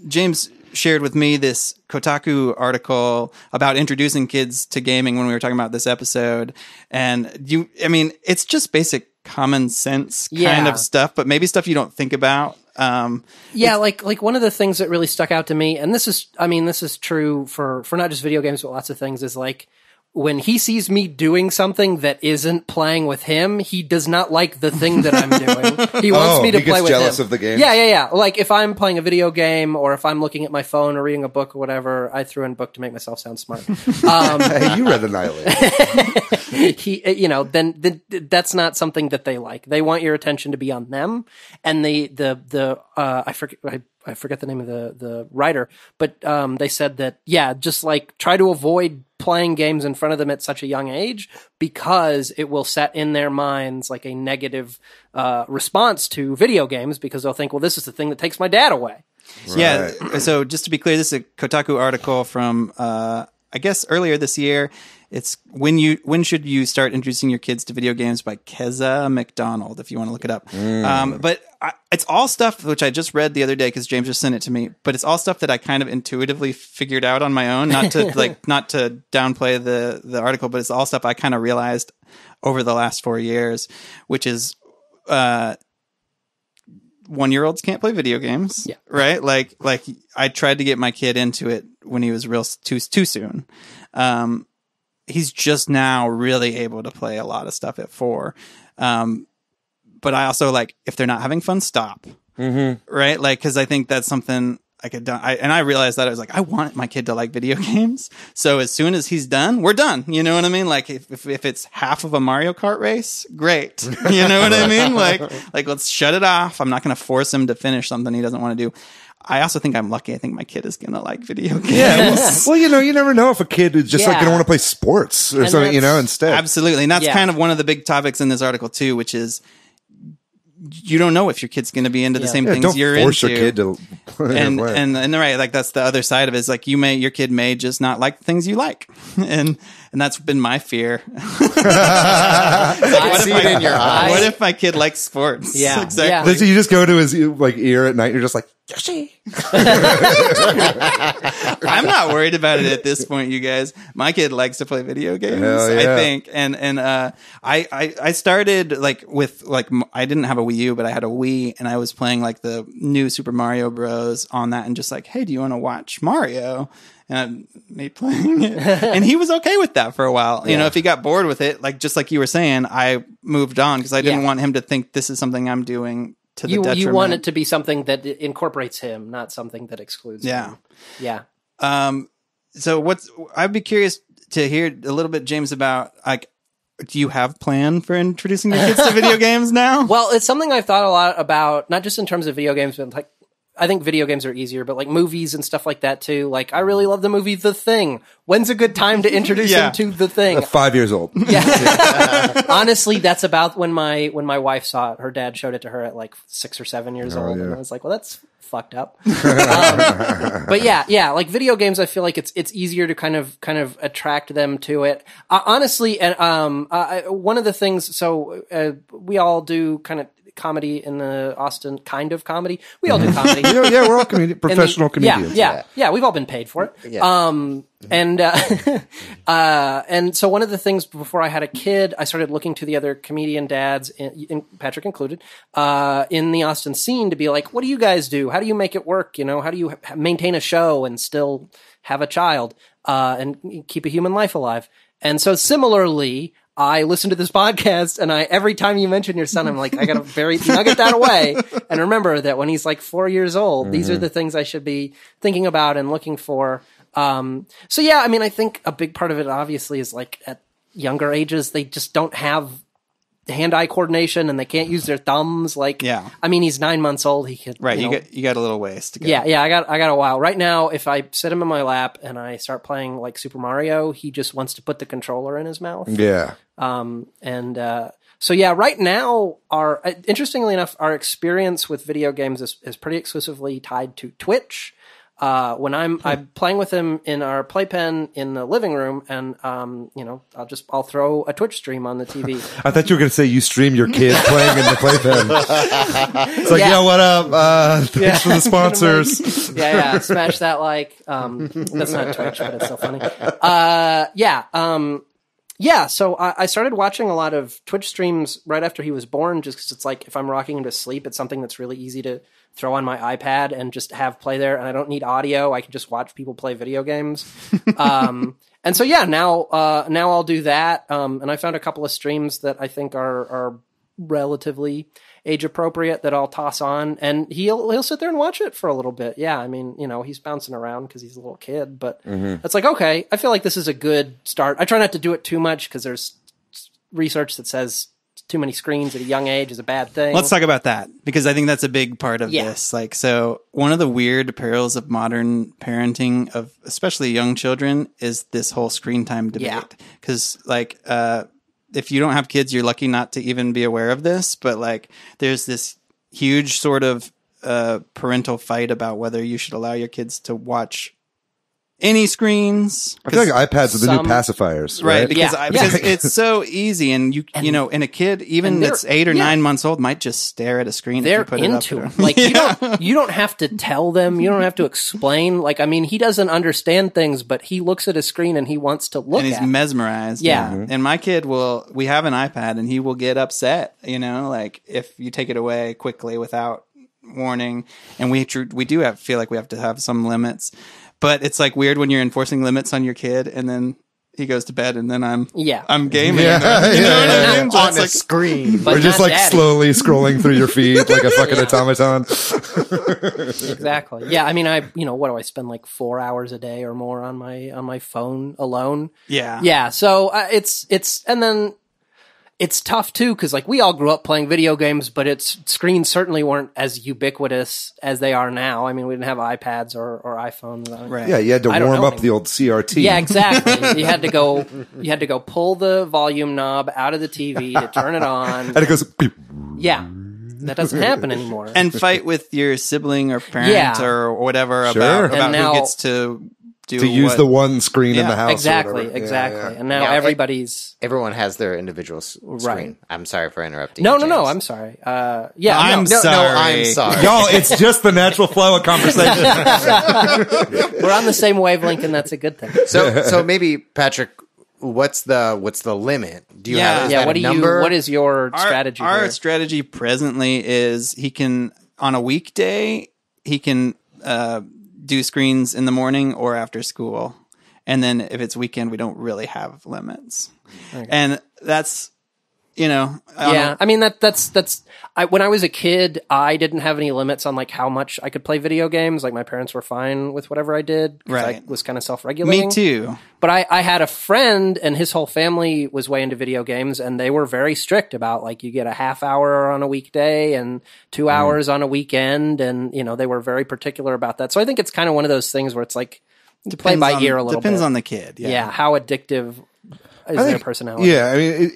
James shared with me this Kotaku article about introducing kids to gaming when we were talking about this episode, and it's just basic common sense kind of stuff, but maybe stuff you don't think about. Like one of the things that really stuck out to me, and this is true for not just video games, but lots of things, is like when he sees me doing something that isn't playing with him, he does not like the thing that I'm doing. He wants me to play with him. He gets jealous of the game? Yeah. Like if I'm playing a video game or if I'm looking at my phone or reading a book or whatever, I threw in a book to make myself sound smart. Hey, you read Annihilation. Then that's not something that they like. They want your attention to be on them. And I forget the name of the writer, but they said that, just like try to avoid playing games in front of them at such a young age because it will set in their minds like a negative response to video games because they'll think, well, this is the thing that takes my dad away. Right. Yeah. So just to be clear, this is a Kotaku article from, I guess earlier this year. It's when should you start introducing your kids to video games by Keza McDonald, if you want to look it up. But it's all stuff which I just read the other day because James just sent it to me. But it's all stuff that I kind of intuitively figured out on my own. Not to not to downplay the article, but it's all stuff I kind of realized over the last 4 years, which is 1-year-olds can't play video games. Yeah. Right. Like I tried to get my kid into it when he was too soon. He's just now really able to play a lot of stuff at 4. But I also if they're not having fun, stop. Mm-hmm. Right. Cause I think that's something I could do. And I realized that I was like, I want my kid to like video games. So as soon as he's done, we're done. You know what I mean? Like if it's half of a Mario Kart race, great. You know what I mean? Like let's shut it off. I'm not going to force him to finish something he doesn't want to do. I also think I'm lucky. I think my kid is going to like video games. Yeah. Well, you never know if a kid is just going to want to play sports or something, instead. Absolutely. And that's kind of one of the big topics in this article too, which is you don't know if your kid's going to be into the same things you're into. Don't force your kid to play. And right, that's the other side of it is your kid may just not like the things you like. And that's been my fear. I see it in your eyes. What if my kid likes sports? Yeah. Exactly. So you just go to his ear at night and you're just like, Yoshi. I'm not worried about it at this point, you guys. My kid likes to play video games, I think. And I started with I didn't have a Wii U, but I had a Wii and I was playing the new Super Mario Bros on that and just hey, do you want to watch Mario? And me playing it. And he was okay with that for a while. You know, if he got bored with it, just like you were saying, I moved on because I didn't want him to think this is something I'm doing to the detriment. You want it to be something that incorporates him, not something that excludes him. Yeah. So I'd be curious to hear a little bit, James, about do you have plan for introducing your kids to video games now? Well, it's something I've thought a lot about, not just in terms of video games, but like, I think video games are easier, but like movies and stuff like that too. Like, I really love the movie The Thing. When's a good time to introduce them to The Thing? 5 years old. Yeah. Honestly, that's about when my wife saw it. Her dad showed it to her at like 6 or 7 years old. Yeah. And I was like, well, that's fucked up. But yeah, like video games, I feel like it's easier to kind of attract them to it. Honestly, and one of the things, so we all do kind of comedy in the Austin, kind of comedy. We all do comedy. Yeah, we're all professional comedians. Yeah, we've all been paid for it. Yeah. And so one of the things before I had a kid, I started looking to the other comedian dads, in Patrick included, in the Austin scene to be like, what do you guys do? How do you make it work? You know, how do you maintain a show and still have a child, and keep a human life alive? And so similarly, I listen to this podcast, and every time you mention your son, I'm like, I gotta nugget that away and remember that when he's like 4 years old, these are the things I should be thinking about and looking for. So yeah, I mean, I think a big part of it obviously is like at younger ages, they just don't have hand-eye coordination and they can't use their thumbs. Like, I mean, he's 9 months old. He could, you got a little ways to go. Yeah. I got a while. Right now, if I sit him in my lap and I start playing like Super Mario, he just wants to put the controller in his mouth. Yeah. So yeah, right now, interestingly enough, our experience with video games is pretty exclusively tied to Twitch. When I'm playing with him in our playpen in the living room, and I'll throw a Twitch stream on the TV. I thought you were going to say you stream your kid playing in the playpen. It's like, what up? Thanks for the sponsors. Yeah, smash that like. That's not Twitch, but it's so funny. So I started watching a lot of Twitch streams right after he was born, just because it's like if I'm rocking him to sleep, it's something that's really easy to throw on my iPad and just have play there, and I don't need audio. I can just watch people play video games. And so now I'll do that. And I found a couple of streams that I think are relatively age appropriate that I'll toss on, and he'll sit there and watch it for a little bit. Yeah, I mean, he's bouncing around because he's a little kid, but it's like, okay, I feel like this is a good start. I try not to do it too much because there's research that says too many screens at a young age is a bad thing. Let's talk about that, because I think that's a big part of this. Like, so one of the weird perils of modern parenting of especially young children is this whole screen time debate. Because if you don't have kids, you're lucky not to even be aware of this. But like, there's this huge sort of parental fight about whether you should allow your kids to watch any screens. I feel like iPads are the new pacifiers, right? Because it's so easy, and and a kid even that's 8 or 9 months old might just stare at a screen. They're if you put into it. Up like you don't have to tell them, you don't have to explain. Like, I mean, he doesn't understand things, but he looks at a screen and he wants to look. And he's mesmerized. Yeah, and my kid we have an iPad, and he will get upset. Like if you take it away quickly without warning, and we do feel like we have to have some limits. But it's like weird when you're enforcing limits on your kid, and then he goes to bed, and then I'm gaming. You know what I mean? On a screen. Or just like slowly scrolling through your feed like a fucking automaton. Exactly. Yeah. I mean, what do I spend like 4 hours a day or more on my phone alone? Yeah. Yeah. So and then it's tough too, because like we all grew up playing video games, but screens certainly weren't as ubiquitous as they are now. I mean, we didn't have iPads or iPhones. Right. Yeah, you had to warm up the old CRT. Yeah, exactly. You had to go pull the volume knob out of the TV to turn it on. And it goes beep. Yeah. That doesn't happen anymore. And fight with your sibling or parent or whatever about who gets to use the one screen in the house. Exactly. And now everyone has their individual screen. Right. I'm sorry for interrupting. No, I'm sorry. I'm sorry. I'm sorry. Y'all, it's just the natural flow of conversation. We're on the same wavelength, and that's a good thing. So maybe, Patrick, what's the limit? Do you have a number? What is your strategy? Our strategy presently is he can, on a weekday, he can do screens in the morning or after school, and then if it's weekend, we don't really have limits. Okay. And that's I mean, when I was a kid, I didn't have any limits on like how much I could play video games. Like my parents were fine with whatever I did. Right. I was kind of self-regulating. Me too. But I had a friend and his whole family was way into video games, and they were very strict about like you get a half hour on a weekday and 2 hours on a weekend. And, they were very particular about that. So I think it's kind of one of those things where it's like, play by ear a little bit. Depends on the kid. Yeah. How addictive is their personality? Yeah. I mean,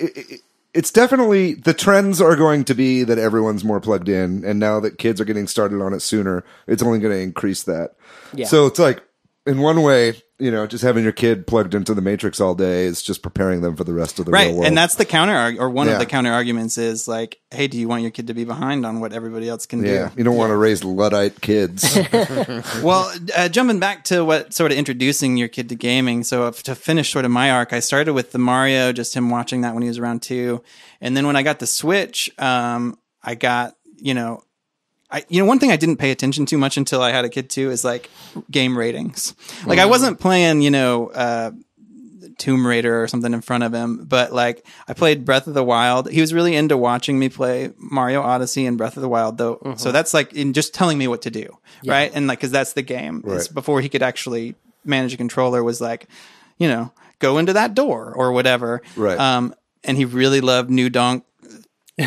it's definitely, the trends are going to be that everyone's more plugged in. And now that kids are getting started on it sooner, it's only going to increase that. Yeah. So it's like, in one way, just having your kid plugged into the Matrix all day is just preparing them for the rest of the real world. And that's the counter, or one of the counter arguments is like, hey, do you want your kid to be behind on what everybody else can do? Yeah, you don't want to raise Luddite kids. Well, jumping back to what sort of introducing your kid to gaming. So to finish sort of my arc, I started with the Mario, just him watching that when he was around 2. And then when I got the Switch, I got, one thing I didn't pay attention to much until I had a kid too is like game ratings. Like I wasn't playing, Tomb Raider or something in front of him, but like I played Breath of the Wild. He was really into watching me play Mario Odyssey and Breath of the Wild though. Mm-hmm. So that's like in just telling me what to do. Yeah. Right. And like, cause that's the game. Right. Before he could actually manage a controller was like, go into that door or whatever. Right. And he really loved New Donk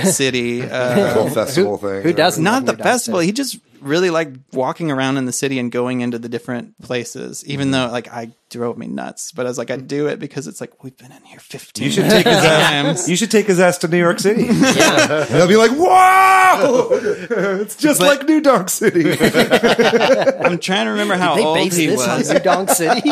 City, the whole festival thing. Who doesn't? Not the festival. He just really liked walking around in the city and going into the different places, even though like I drove me nuts. But I was like, I'd do it because it's like, we've been in here 15 You should take his ass. You should take his ass to New York City. Yeah. And they'll be like, wow, it's just like New Donk City. I'm trying to remember how old he was. On New Donk City.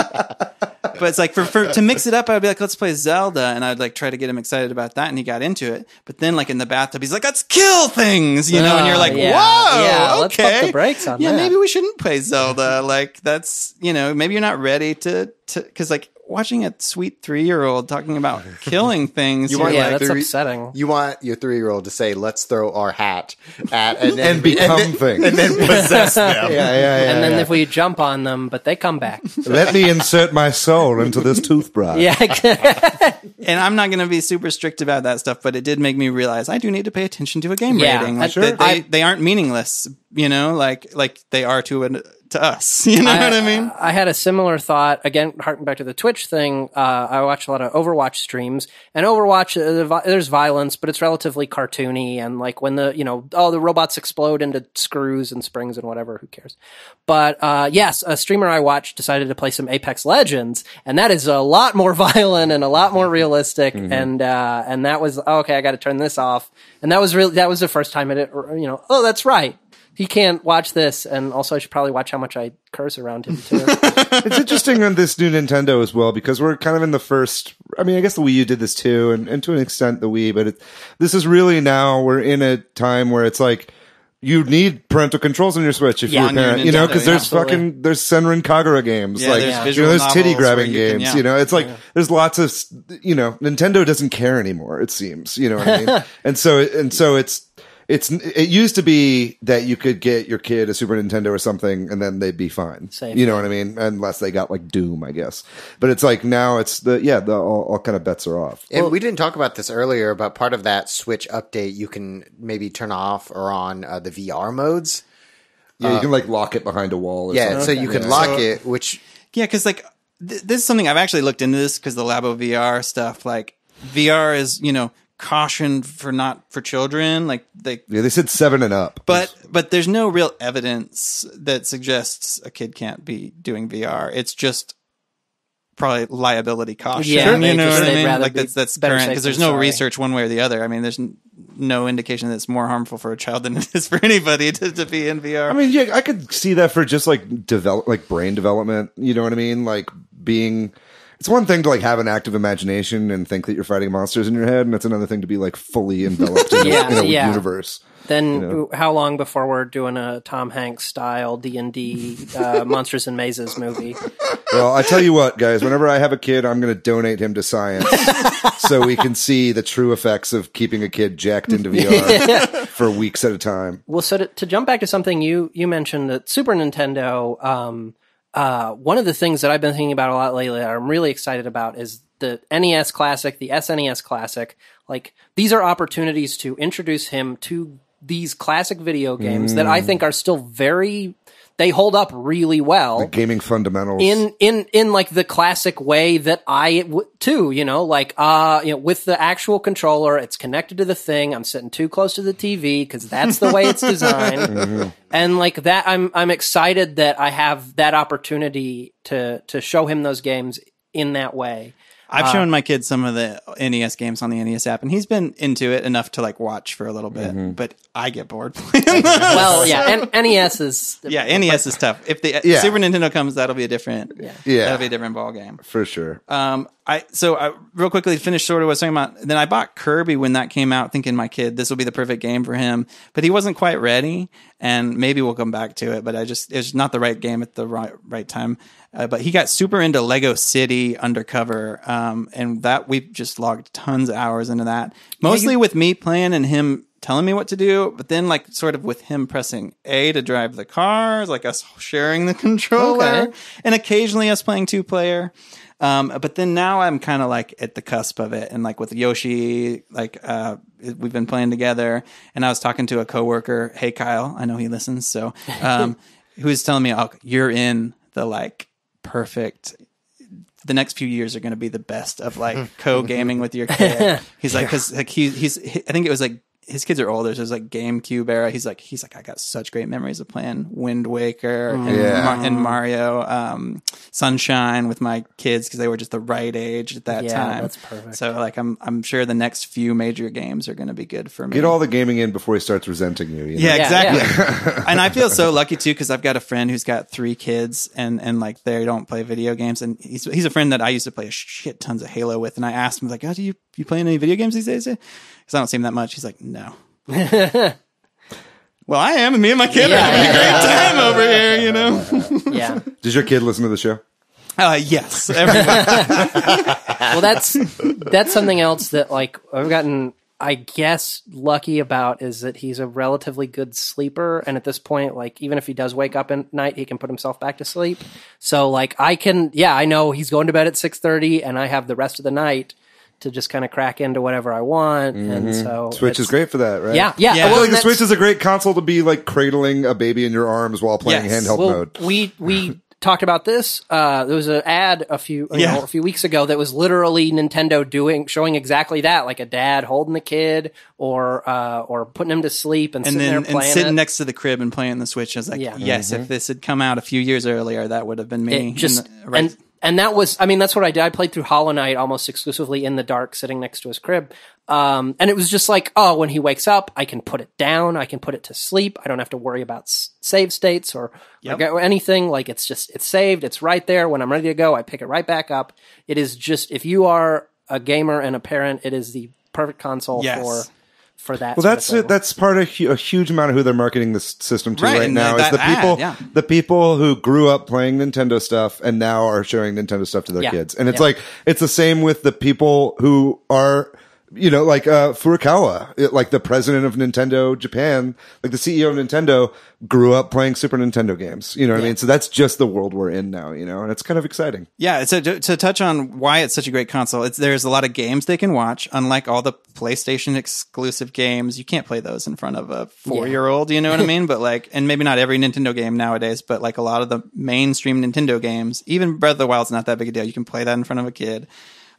But it's like for to mix it up, I'd be like, let's play Zelda, and I'd like try to get him excited about that, and he got into it. But then like in the bathtub, he's like, let's kill things, and you're like, whoa, let's pump the brakes on that. Maybe we shouldn't play Zelda. Like that's maybe you're not ready to because like watching a sweet 3-year-old talking about killing things, that's upsetting. You want your 3-year-old to say, "Let's throw our hat at and become things, and then possess them." And then if we jump on them, but they come back. Let me insert my soul into this toothbrush. Yeah. And I'm not going to be super strict about that stuff, but it did make me realize I do need to pay attention to a game rating. Like, sure. They aren't meaningless, like they are to us. You know what I mean? I had a similar thought. Again, harking back to the Twitch thing, I watch a lot of Overwatch streams, and Overwatch, there's violence, but it's relatively cartoony, and like when the robots explode into screws and springs and whatever, who cares? But yes, a streamer I watched decided to play some Apex Legends, and that is a lot more violent and a lot more realistic, and that was, okay, I got to turn this off. And that was the first time oh, that's right. He can't watch this, and also I should probably watch how much I curse around him too. It's interesting on this new Nintendo as well, because we're kind of in the first, I mean, I guess the Wii U did this too, and to an extent the Wii, but this is really now, we're in a time where it's like, you need parental controls on your Switch if you're a parent, because there's there's Senran Kagura games, there's titty grabbing games, it's like, there's lots of, Nintendo doesn't care anymore, it seems, you know what I mean? and so it used to be that you could get your kid a Super Nintendo or something and then they'd be fine. Safe. You know what I mean? Unless they got like Doom, I guess. But it's like now it's all kind of bets are off. And we didn't talk about this earlier, but part of that Switch update, you can maybe turn off or on the VR modes. Yeah, you can like lock it behind a wall or something. So you can lock it, which... Yeah, because like this is something I've actually looked into this because the Labo VR stuff, like VR is, cautioned not for children, like they said 7 and up, but there's no real evidence that suggests a kid can't be doing VR. It's just probably liability caution. Yeah, you know what I mean? Like that's current because there's no research one way or the other. I mean, there's no indication that it's more harmful for a child than it is for anybody to be in VR. I mean, yeah, I could see that for just like brain development. You know what I mean? Like being. It's one thing to like have an active imagination and think that you're fighting monsters in your head, and it's another thing to be like fully enveloped in a universe. Then how long before we're doing a Tom Hanks style D&D Monsters and Mazes movie? Well, I tell you what, guys, whenever I have a kid, I'm going to donate him to science so we can see the true effects of keeping a kid jacked into VR for weeks at a time. Well, so to jump back to something you mentioned, that Super Nintendo, one of the things that I've been thinking about a lot lately that I'm really excited about is the NES Classic, the SNES Classic. Like, these are opportunities to introduce him to these classic video games that I think are still they hold up really well. The gaming fundamentals. In like the classic way that too, with the actual controller, it's connected to the thing. I'm sitting too close to the TV because that's the way it's designed. And like that, I'm excited that I have that opportunity to show him those games in that way. I've shown my kid some of the NES games on the NES app, and he's been into it enough to like watch for a little bit. But I get bored playing those. Well, yeah, and NES is NES is tough. If the Super Nintendo comes, that'll be a different that'll be a different ball game for sure. I real quickly to finish sort of what I was talking about. Then I bought Kirby when that came out, thinking my kid this will be the perfect game for him, but he wasn't quite ready. And maybe we'll come back to it, but it's not the right game at the right time. But he got super into Lego City Undercover, and that we just logged tons of hours into that. Mostly with me playing and him telling me what to do, but then like sort of with him pressing A to drive the cars, like us sharing the controller, and occasionally us playing 2-player. But then now I'm kind of like at the cusp of it, and like with Yoshi, like we've been playing together, and I was talking to a coworker, hey Kyle, I know he listens, so who was telling me, oh, you're in the like perfect. The next few years are going to be the best of like co-gaming with your kid. He's like, because like he's I think it was like his kids are older, so it's like GameCube era. He's like, I got such great memories of playing Wind Waker and Mario Sunshine with my kids because they were just the right age at that time. That's perfect. So like, I'm sure the next few major games are going to be good for me. Get all the gaming in before he starts resenting you. Yeah, exactly. And I feel so lucky too because I've got a friend who's got 3 kids and like they don't play video games, and he's a friend that I used to play a shit tons of Halo with, and I asked him like, oh, do you play any video games these days? Because I don't see him that much. He's like, no. Well, I am, and me and my kid are having a great time over here, Yeah. Does your kid listen to the show? Yes. Everyone. Well, that's something else that like I've gotten, I guess, lucky about is that he's a relatively good sleeper, and at this point, like even if he does wake up at night, he can put himself back to sleep. So like I know he's going to bed at 6:30, and I have the rest of the night to just kind of crack into whatever I want. And so Switch is great for that, right? Yeah. I feel like the Switch is a great console to be like cradling a baby in your arms while playing handheld mode. We talked about this. There was an ad a few weeks ago that was literally Nintendo showing exactly that, like a dad holding the kid or putting him to sleep and sitting there playing sitting next to the crib and playing the Switch. I was like, yes, if this had come out a few years earlier, that would have been me. And that was, I mean, that's what I did. I played through Hollow Knight almost exclusively in the dark, sitting next to his crib. And it was just like, oh, when he wakes up, I can put it down. I can put it to sleep. I don't have to worry about save states or anything. Like it's saved. It's right there. When I'm ready to go, I pick it right back up. It is just, if you are a gamer and a parent, it is the perfect console for that. Well, that's it. That's part of a huge amount of who they're marketing this system to right now is the people who grew up playing Nintendo stuff and now are showing Nintendo stuff to their kids. And it's like, it's the same with the people who are, like Furukawa, like the president of Nintendo Japan, like the CEO of Nintendo grew up playing Super Nintendo games. You know what I mean? So that's just the world we're in now, and it's kind of exciting. Yeah. So to touch on why it's such a great console, there's a lot of games they can watch. Unlike all the PlayStation exclusive games, you can't play those in front of a 4-year-old, you know what I mean? But like, and maybe not every Nintendo game nowadays, but like a lot of the mainstream Nintendo games, even Breath of the Wild's not that big a deal. You can play that in front of a kid.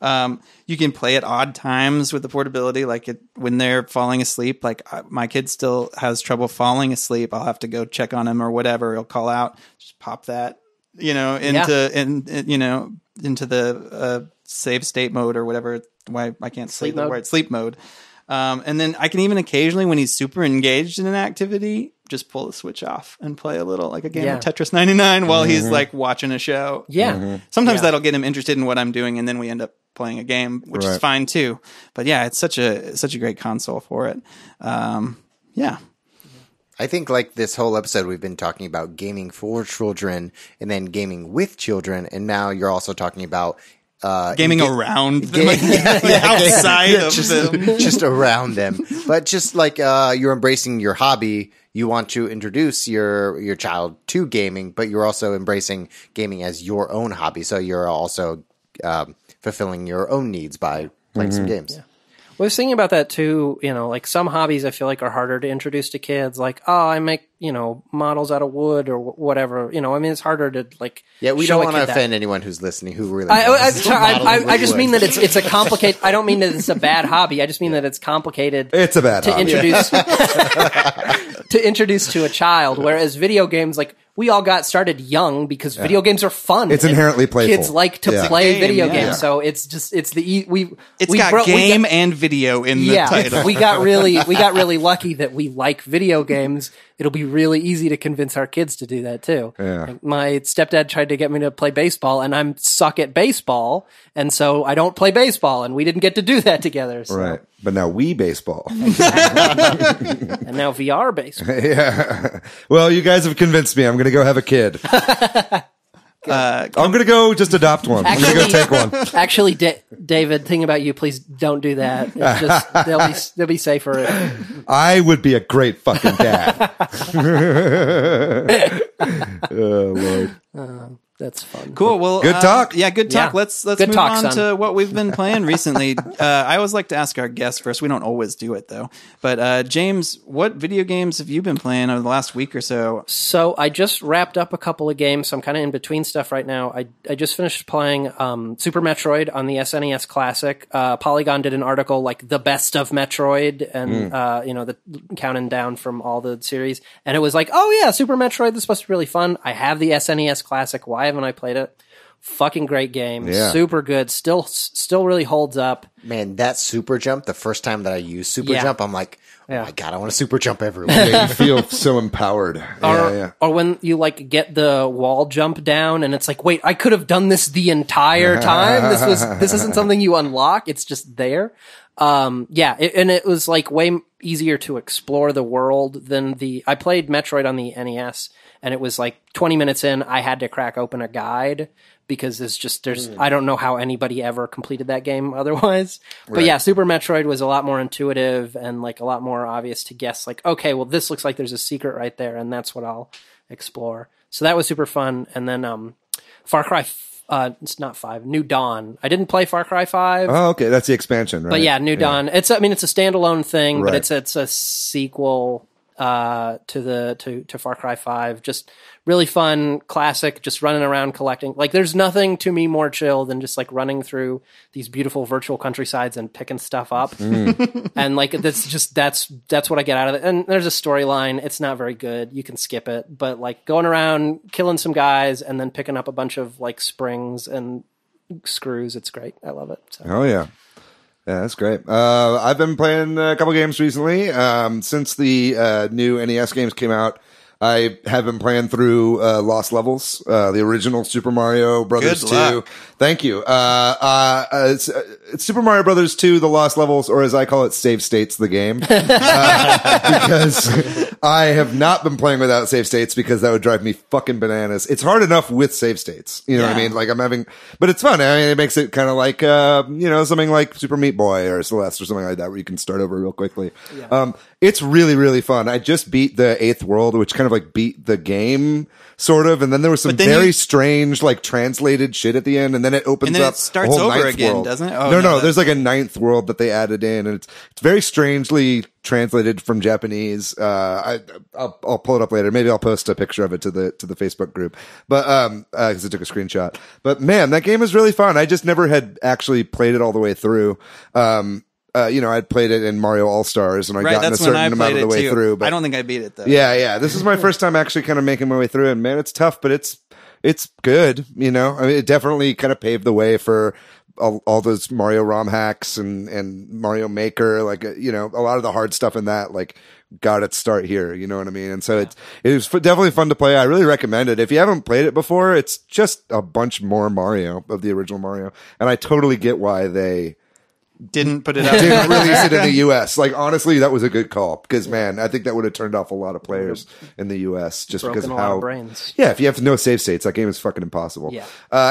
You can play at odd times with the portability, like when they're falling asleep. Like my kid still has trouble falling asleep. I'll have to go check on him or whatever. He'll call out, just pop that, into the save state mode or whatever. Why I can't say the word sleep mode. And then I can even occasionally, when he's super engaged in an activity, just pull the Switch off and play a little, like a game of Tetris 99 while he's like watching a show. Yeah. Sometimes that'll get him interested in what I'm doing, and then we end up playing a game, which is fine too. But yeah, it's such a great console for it. I think like this whole episode, we've been talking about gaming for children and then gaming with children. And now you're also talking about gaming around them, outside of them. Just around them. But just like you're embracing your hobby, you want to introduce your child to gaming, but you're also embracing gaming as your own hobby. So you're also fulfilling your own needs by playing some games. Yeah. I was thinking about that too, like some hobbies I feel like are harder to introduce to kids. Like, I make, models out of wood or whatever. It's harder to like. Yeah, we show don't want to a kid offend anyone who's listening who really. I just mean that it's a complicated. I don't mean that it's a bad hobby. I just mean that it's complicated. It's a bad hobby. Introduce to introduce to a child. Whereas video games, like we all got started young because video games are fun. It's inherently playful. Kids like to play video games, so it's got game and video in the title. we got really lucky that we like video games. It'll be really easy to convince our kids to do that too. Yeah. Like my stepdad tried to get me to play baseball, and I'm suck at baseball, and so I don't play baseball, and we didn't get to do that together. So. Right, but now Wii baseball, and now VR baseball. Yeah. Well, you guys have convinced me. I'm going to go have a kid. I'm going to go just adopt one. I'm going to go take one. Actually, David, thing about you, please don't do that. It's just, they'll be safer. I would be a great fucking dad. Oh, Lord. That's fun. Cool. Well, good talk. Yeah, good talk. Yeah. Let's Good move talk, on son. to what we've been playing recently. I always like to ask our guests first. We don't always do it though. But James, what video games have you been playing over the last week or so? So I just wrapped up a couple of games. So I'm kind of in between stuff right now. I just finished playing Super Metroid on the SNES Classic. Polygon did an article like the best of Metroid, and the counting down from all the series. And it was like, oh yeah, Super Metroid. This is supposed to be really fun. I have the SNES Classic. Why haven't I played it? Fucking great game. Yeah. Super good. Still really holds up. Man, that super jump, the first time that I used super jump, I'm like, oh my God, I want to super jump everywhere. Yeah, you feel so empowered. Or when you like get the wall jump down and it's like, wait, I could have done this the entire time. This isn't something you unlock. It's just there. And it was like way easier to explore the world than I played Metroid on the NES, and it was like 20 minutes in, I had to crack open a guide because I don't know how anybody ever completed that game otherwise. But yeah, Super Metroid was a lot more intuitive and like a lot more obvious to guess, like, okay, well, this looks like there's a secret right there, and that's what I'll explore. So that was super fun. And then Far Cry it's not 5, New Dawn. I didn't play Far Cry 5. Oh, okay. That's the expansion, right? But yeah, New Dawn. It's a standalone thing, Right. but it's a sequel to Far Cry 5. Just really fun, classic, just running around collecting. Like there's nothing to me more chill than just like running through these beautiful virtual countrysides and picking stuff up. And like that's what I get out of it. And there's a storyline. It's not very good. You can skip it, but like going around killing some guys and then picking up a bunch of like springs and screws, it's great. I love it. So. Oh yeah. Yeah, that's great. I've been playing a couple games recently. Since the new NES games came out, I have been playing through Lost Levels, the original Super Mario Brothers 2. Thank you. It's Super Mario Brothers 2, the Lost Levels, or as I call it, Save States, the game. Because I have not been playing without save states because that would drive me fucking bananas. It's hard enough with save states. You know what I mean? Like but it's fun. I mean, it makes it kind of like, something like Super Meat Boy or Celeste or something like that where you can start over real quickly. Yeah. It's really, really fun. I just beat the 8th world, which kind of like beat the game sort of. And then there was some very strange, like translated shit at the end. And then it opens up. It starts a whole over 9th again, world. doesn't it? Oh, No. There's like a 9th world that they added in, and it's very strangely translated from Japanese. I'll pull it up later. Maybe I'll post a picture of it to the Facebook group. But because I took a screenshot. But man, that game is really fun. I just never had actually played it all the way through. I'd played it in Mario All-Stars, and I'd gotten a certain amount of the way through. But I don't think I beat it though. Yeah. This is my first time actually kind of making my way through, and man, it's tough, but it's good. I mean, it definitely kind of paved the way for all those Mario ROM hacks and Mario Maker, like, a lot of the hard stuff in that, like, got its start here. You know what I mean? And so it was definitely fun to play. I really recommend it. If you haven't played it before, it's just a bunch more Mario of the original Mario. And I totally get why they didn't put it out. Didn't release it in the U.S. Like, honestly, that was a good call because, man, I think that would have turned off a lot of players in the U.S. just because of how brains. Yeah, if you have to know save states, that game is fucking impossible. Yeah.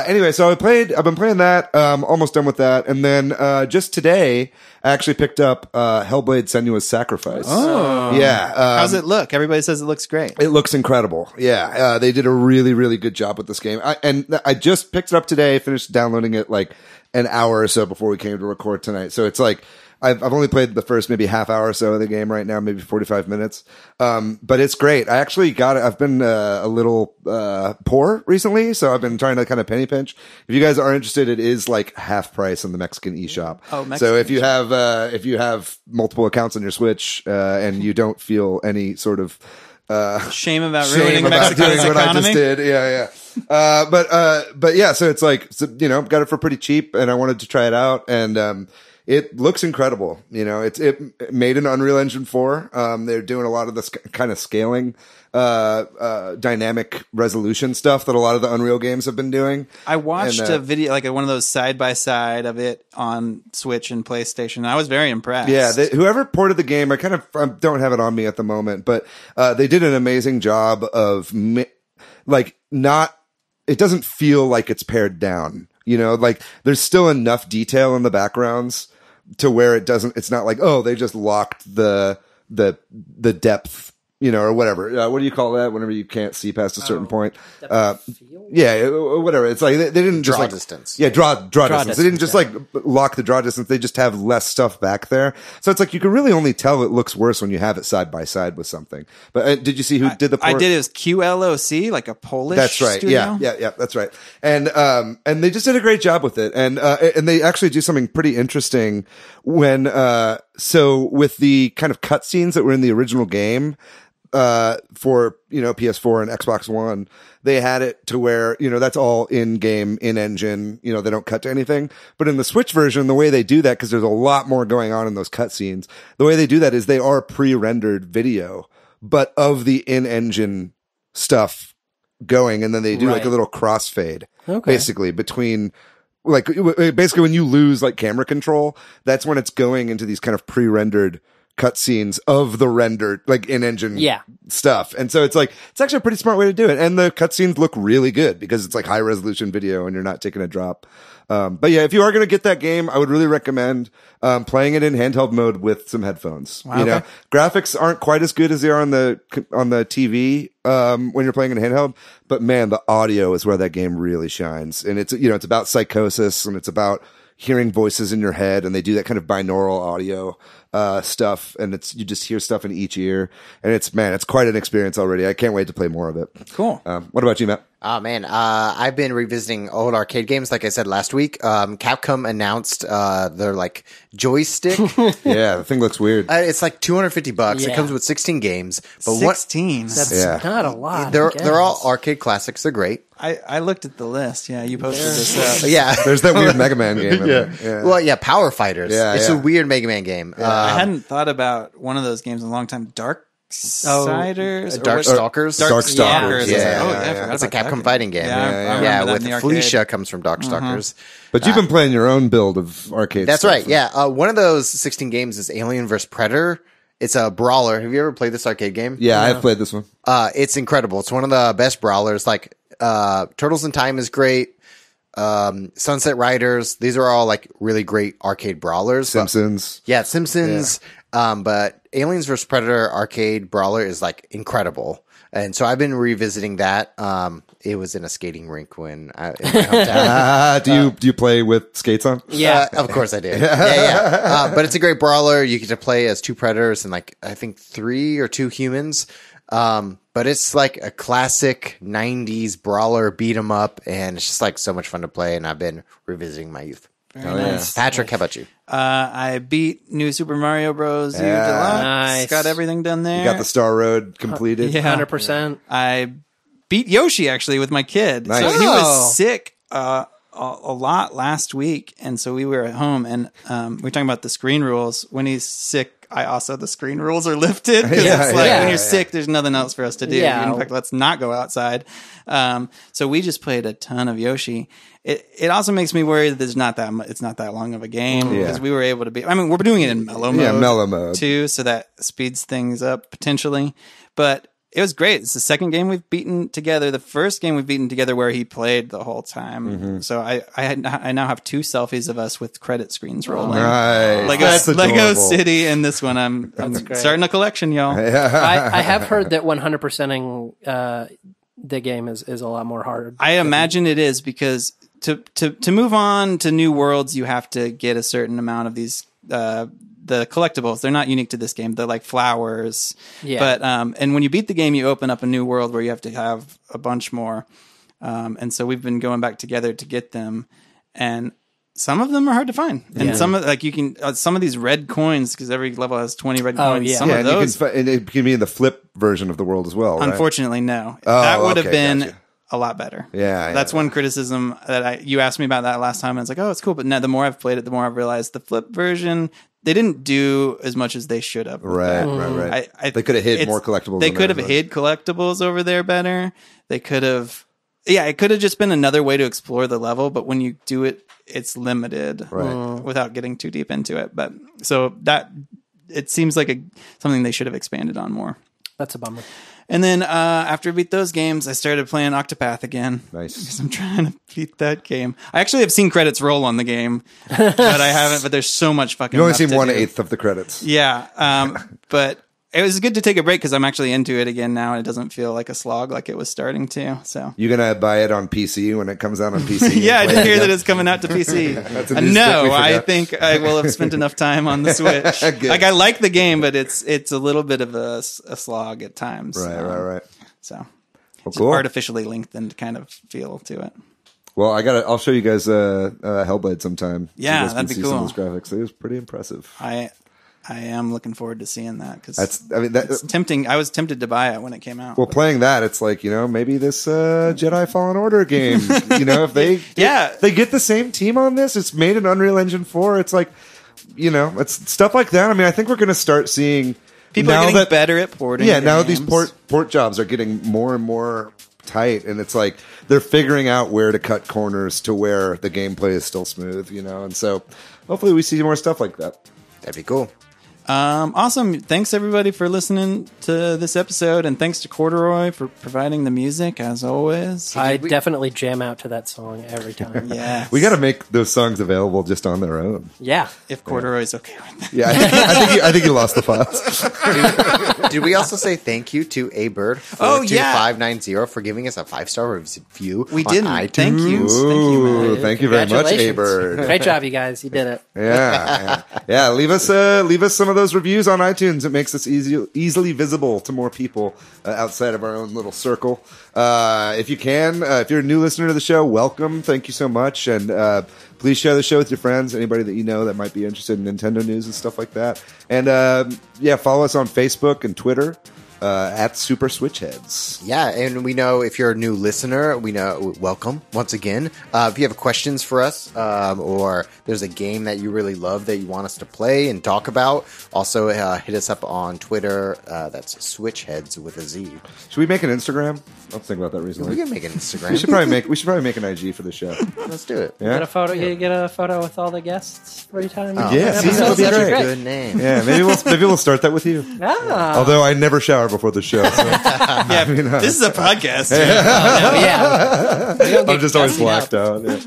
Anyway, so I've been playing that. Almost done with that, and then just today I actually picked up Hellblade: Senua's Sacrifice. Oh, yeah. How's it look? Everybody says it looks great. It looks incredible. Yeah, they did a really, really good job with this game. I just picked it up today, finished downloading it like an hour or so before we came to record tonight. So it's like, I've only played the first maybe half hour or so of the game right now, maybe 45 minutes. But it's great. I actually I've been a little poor recently, so I've been trying to kind of penny pinch. If you guys are interested, it is like half price on the Mexican eShop. Oh, Mexican so if you have multiple accounts on your Switch and you don't feel any sort of shame about ruining Mexico's doing what economy. I just did. Yeah. But yeah, so it's like, got it for pretty cheap and I wanted to try it out and, it looks incredible. It made an Unreal Engine 4. They're doing a lot of this kind of scaling, dynamic resolution stuff that a lot of the Unreal games have been doing. I watched a video, like one of those side by side of it on Switch and PlayStation. And I was very impressed. Yeah, whoever ported the game, I don't have it on me at the moment, but they did an amazing job of it doesn't feel like it's pared down. Like there's still enough detail in the backgrounds to where it's not like, oh, they just locked the depth, or whatever. What do you call that whenever you can't see past a certain point? Yeah, whatever. It's like they didn't just draw distance. Yeah, draw distance. They didn't just lock the draw distance. They just have less stuff back there. So it's like you can really only tell it looks worse when you have it side by side with something. But did you see who did the port? I did. It was QLOC, like a Polish That's right. studio. Yeah, that's right. And they just did a great job with it. And they actually do something pretty interesting when, so with the kind of cutscenes that were in the original game, for, PS4 and Xbox One, they had it to where, that's all in-game, in-engine, they don't cut to anything. But in the Switch version, the way they do that, because there's a lot more going on in those cutscenes, the way they do that is they are pre-rendered video, but of the in-engine stuff going, and then they do like a little crossfade, basically, between... Like, basically when you lose like camera control, that's when it's going into these kind of pre-rendered cutscenes of the rendered, like in-engine stuff. And so it's actually a pretty smart way to do it. And the cutscenes look really good because it's like high resolution video and you're not taking a drop. But yeah, if you are going to get that game, I would really recommend, playing it in handheld mode with some headphones. Wow, graphics aren't quite as good as they are on the TV, when you're playing in handheld, but man, the audio is where that game really shines. And it's, it's about psychosis and it's about hearing voices in your head, and they do that kind of binaural audio stuff, and you just hear stuff in each ear, and it's quite an experience already. I can't wait to play more of it. Cool. What about you, Matt? Oh man, I've been revisiting old arcade games. Like I said last week, Capcom announced their joystick. Yeah, the thing looks weird. It's like $250. Yeah. It comes with 16 games. But 16. That's not a lot. They're all arcade classics. They're great. I looked at the list. Yeah, you posted this up. Yeah. There's that weird Mega Man game. Yeah. Well, yeah, Power Fighters. Yeah, it's a weird Mega Man game. I hadn't thought about one of those games in a long time. Darkstalkers? Darkstalkers. Darkstalkers. Yeah. Oh, yeah, I forgot It's a about that Capcom fighting game. Yeah, I remember that with in the arcade. Felicia comes from Darkstalkers. But you've been playing your own build of arcade That's stuff. right. Yeah. One of those 16 games is Alien vs. Predator. It's a brawler. Have you ever played this arcade game? Yeah, I've played this one. It's incredible. It's one of the best brawlers. Like, Turtles in Time is great. Sunset Riders. These are all like really great arcade brawlers. Simpsons. Simpsons. Yeah. But Aliens vs. Predator arcade brawler is like incredible. And so I've been revisiting that. It was in a skating rink in my hometown. Do you play with skates on? Yeah, of course I did. Yeah. But it's a great brawler. You get to play as two predators and like I think 3 or 2 humans. But it's like a classic 90s brawler beat 'em up, and it's just like so much fun to play. And I've been revisiting my youth. Very nice. Patrick, how about you? I beat New Super Mario Bros. U Yeah. Deluxe. Nice. Got everything done there. You got the Star Road completed? Yeah. 100%. I beat Yoshi actually with my kid. Nice. So he Oh. was sick a lot last week, and so we were at home, and we were talking about the screen rules. When he's sick, the screen rules are lifted because it's like when you're sick, there's nothing else for us to do. Yeah. In fact, let's not go outside. So we just played a ton of Yoshi. It also makes me worry that it's not that long of a game because we were able to we're doing it in mellow mode. Yeah, mellow mode too, so that speeds things up potentially. But it was great. It's the second game we've beaten together. The first game we've beaten together where he played the whole time. Mm-hmm. So I now have 2 selfies of us with credit screens rolling. Nice. That's Lego adorable. City, and this one I'm starting a collection, y'all. I have heard that 100%ing the game is a lot more hard. I imagine it is because to move on to new worlds, you have to get a certain amount of these the collectibles. They're not unique to this game. They're like flowers. Yeah. But and when you beat the game, you open up a new world where you have to have a bunch more. And so we've been going back together to get them, and some of them are hard to find. And some of like you can some of these red coins, because every level has 20 red coins. Yeah. Some of and those, and it can be in the flip version of the world as well. Right? unfortunately, no. Oh, That would have okay, been gotcha. a lot better. Yeah, That's one criticism that you asked me about that last time. And it's like, oh, it's cool. But now the more I've played it, the more I've realized the flip version, they didn't do as much as they should have. Right. They could have hid more collectibles. They could have hid collectibles over there better. They could have, it could have just been another way to explore the level. But when you do it, it's limited, without getting too deep into it. But so that it seems like something they should have expanded on more. That's a bummer. And then after I beat those games, I started playing Octopath again. Nice. Because I'm trying to beat that game. I actually have seen credits roll on the game, but I haven't. But there's so much fucking. You only left seen to 1/8 do. of the credits. Yeah, but it was good to take a break because I'm actually into it again now, and it doesn't feel like a slog like it was starting to. So You gonna buy it on PC when it comes out on PC? yeah, I did hear that it's coming out to PC. That's a news No, clip we I forgot. think I will have spent enough time on the Switch. Good. Like I like the game, but it's a little bit of a slog at times. Right. So Well, it's cool. artificially lengthened kind of feel to it. Well, I'll show you guys Hellblade sometime. Yeah, so you guys that'd can be see some cool. of those graphics. It was pretty impressive. I am looking forward to seeing that because That's it's tempting. I was tempted to buy it when it came out. well, playing that, it's like, maybe this Jedi Fallen Order game, if they they get the same team on this, it's made in Unreal Engine 4. It's like, it's stuff like that. I mean, I think we're going to start seeing People are getting better at porting. Yeah, now games. these port jobs are getting more and more tight, and it's like they're figuring out where to cut corners to where the gameplay is still smooth, and so hopefully we see more stuff like that. That'd be cool. Awesome. Thanks everybody for listening to this episode, and thanks to Corduroy for providing the music as always. I definitely jam out to that song every time. Yeah, We got to make those songs available just on their own. Yeah. if Corduroy's okay with that. Yeah, I think you lost the files. Did we also say thank you to A Bird Oh, yeah. 2590 for giving us a 5-star review? We on didn't. iTunes? Thank you. Ooh, thank you very much, Congratulations. A-Bird. Great job, you guys. You did it. Yeah. Leave us some of those reviews on iTunes. It makes us easily visible to more people outside of our own little circle. If you can, if you're a new listener to the show, welcome. Thank you so much, and please share the show with your friends, anybody that you know that might be interested in Nintendo news and stuff like that. And follow us on Facebook and Twitter. At Super Switchheads. Yeah, and we know if you're a new listener, we know welcome once again. If you have questions for us, or there's a game that you really love that you want us to play and talk about, also hit us up on Twitter. That's Switchheads with a Z. Should we make an Instagram? I was thinking about that recently. We can make an Instagram. We should probably make an IG for the show. Let's do it. Yeah. Get a photo. You get a photo with all the guests every time. Yeah, see, that would be Such a great. good name. Yeah, maybe we'll start that with you. Ah. Although I never shower before the show, so Yeah, this is a podcast. Yeah. I'm just always blacked out. Yeah.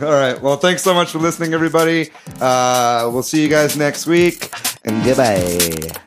All right. Well, thanks so much for listening, everybody. We'll see you guys next week, and goodbye.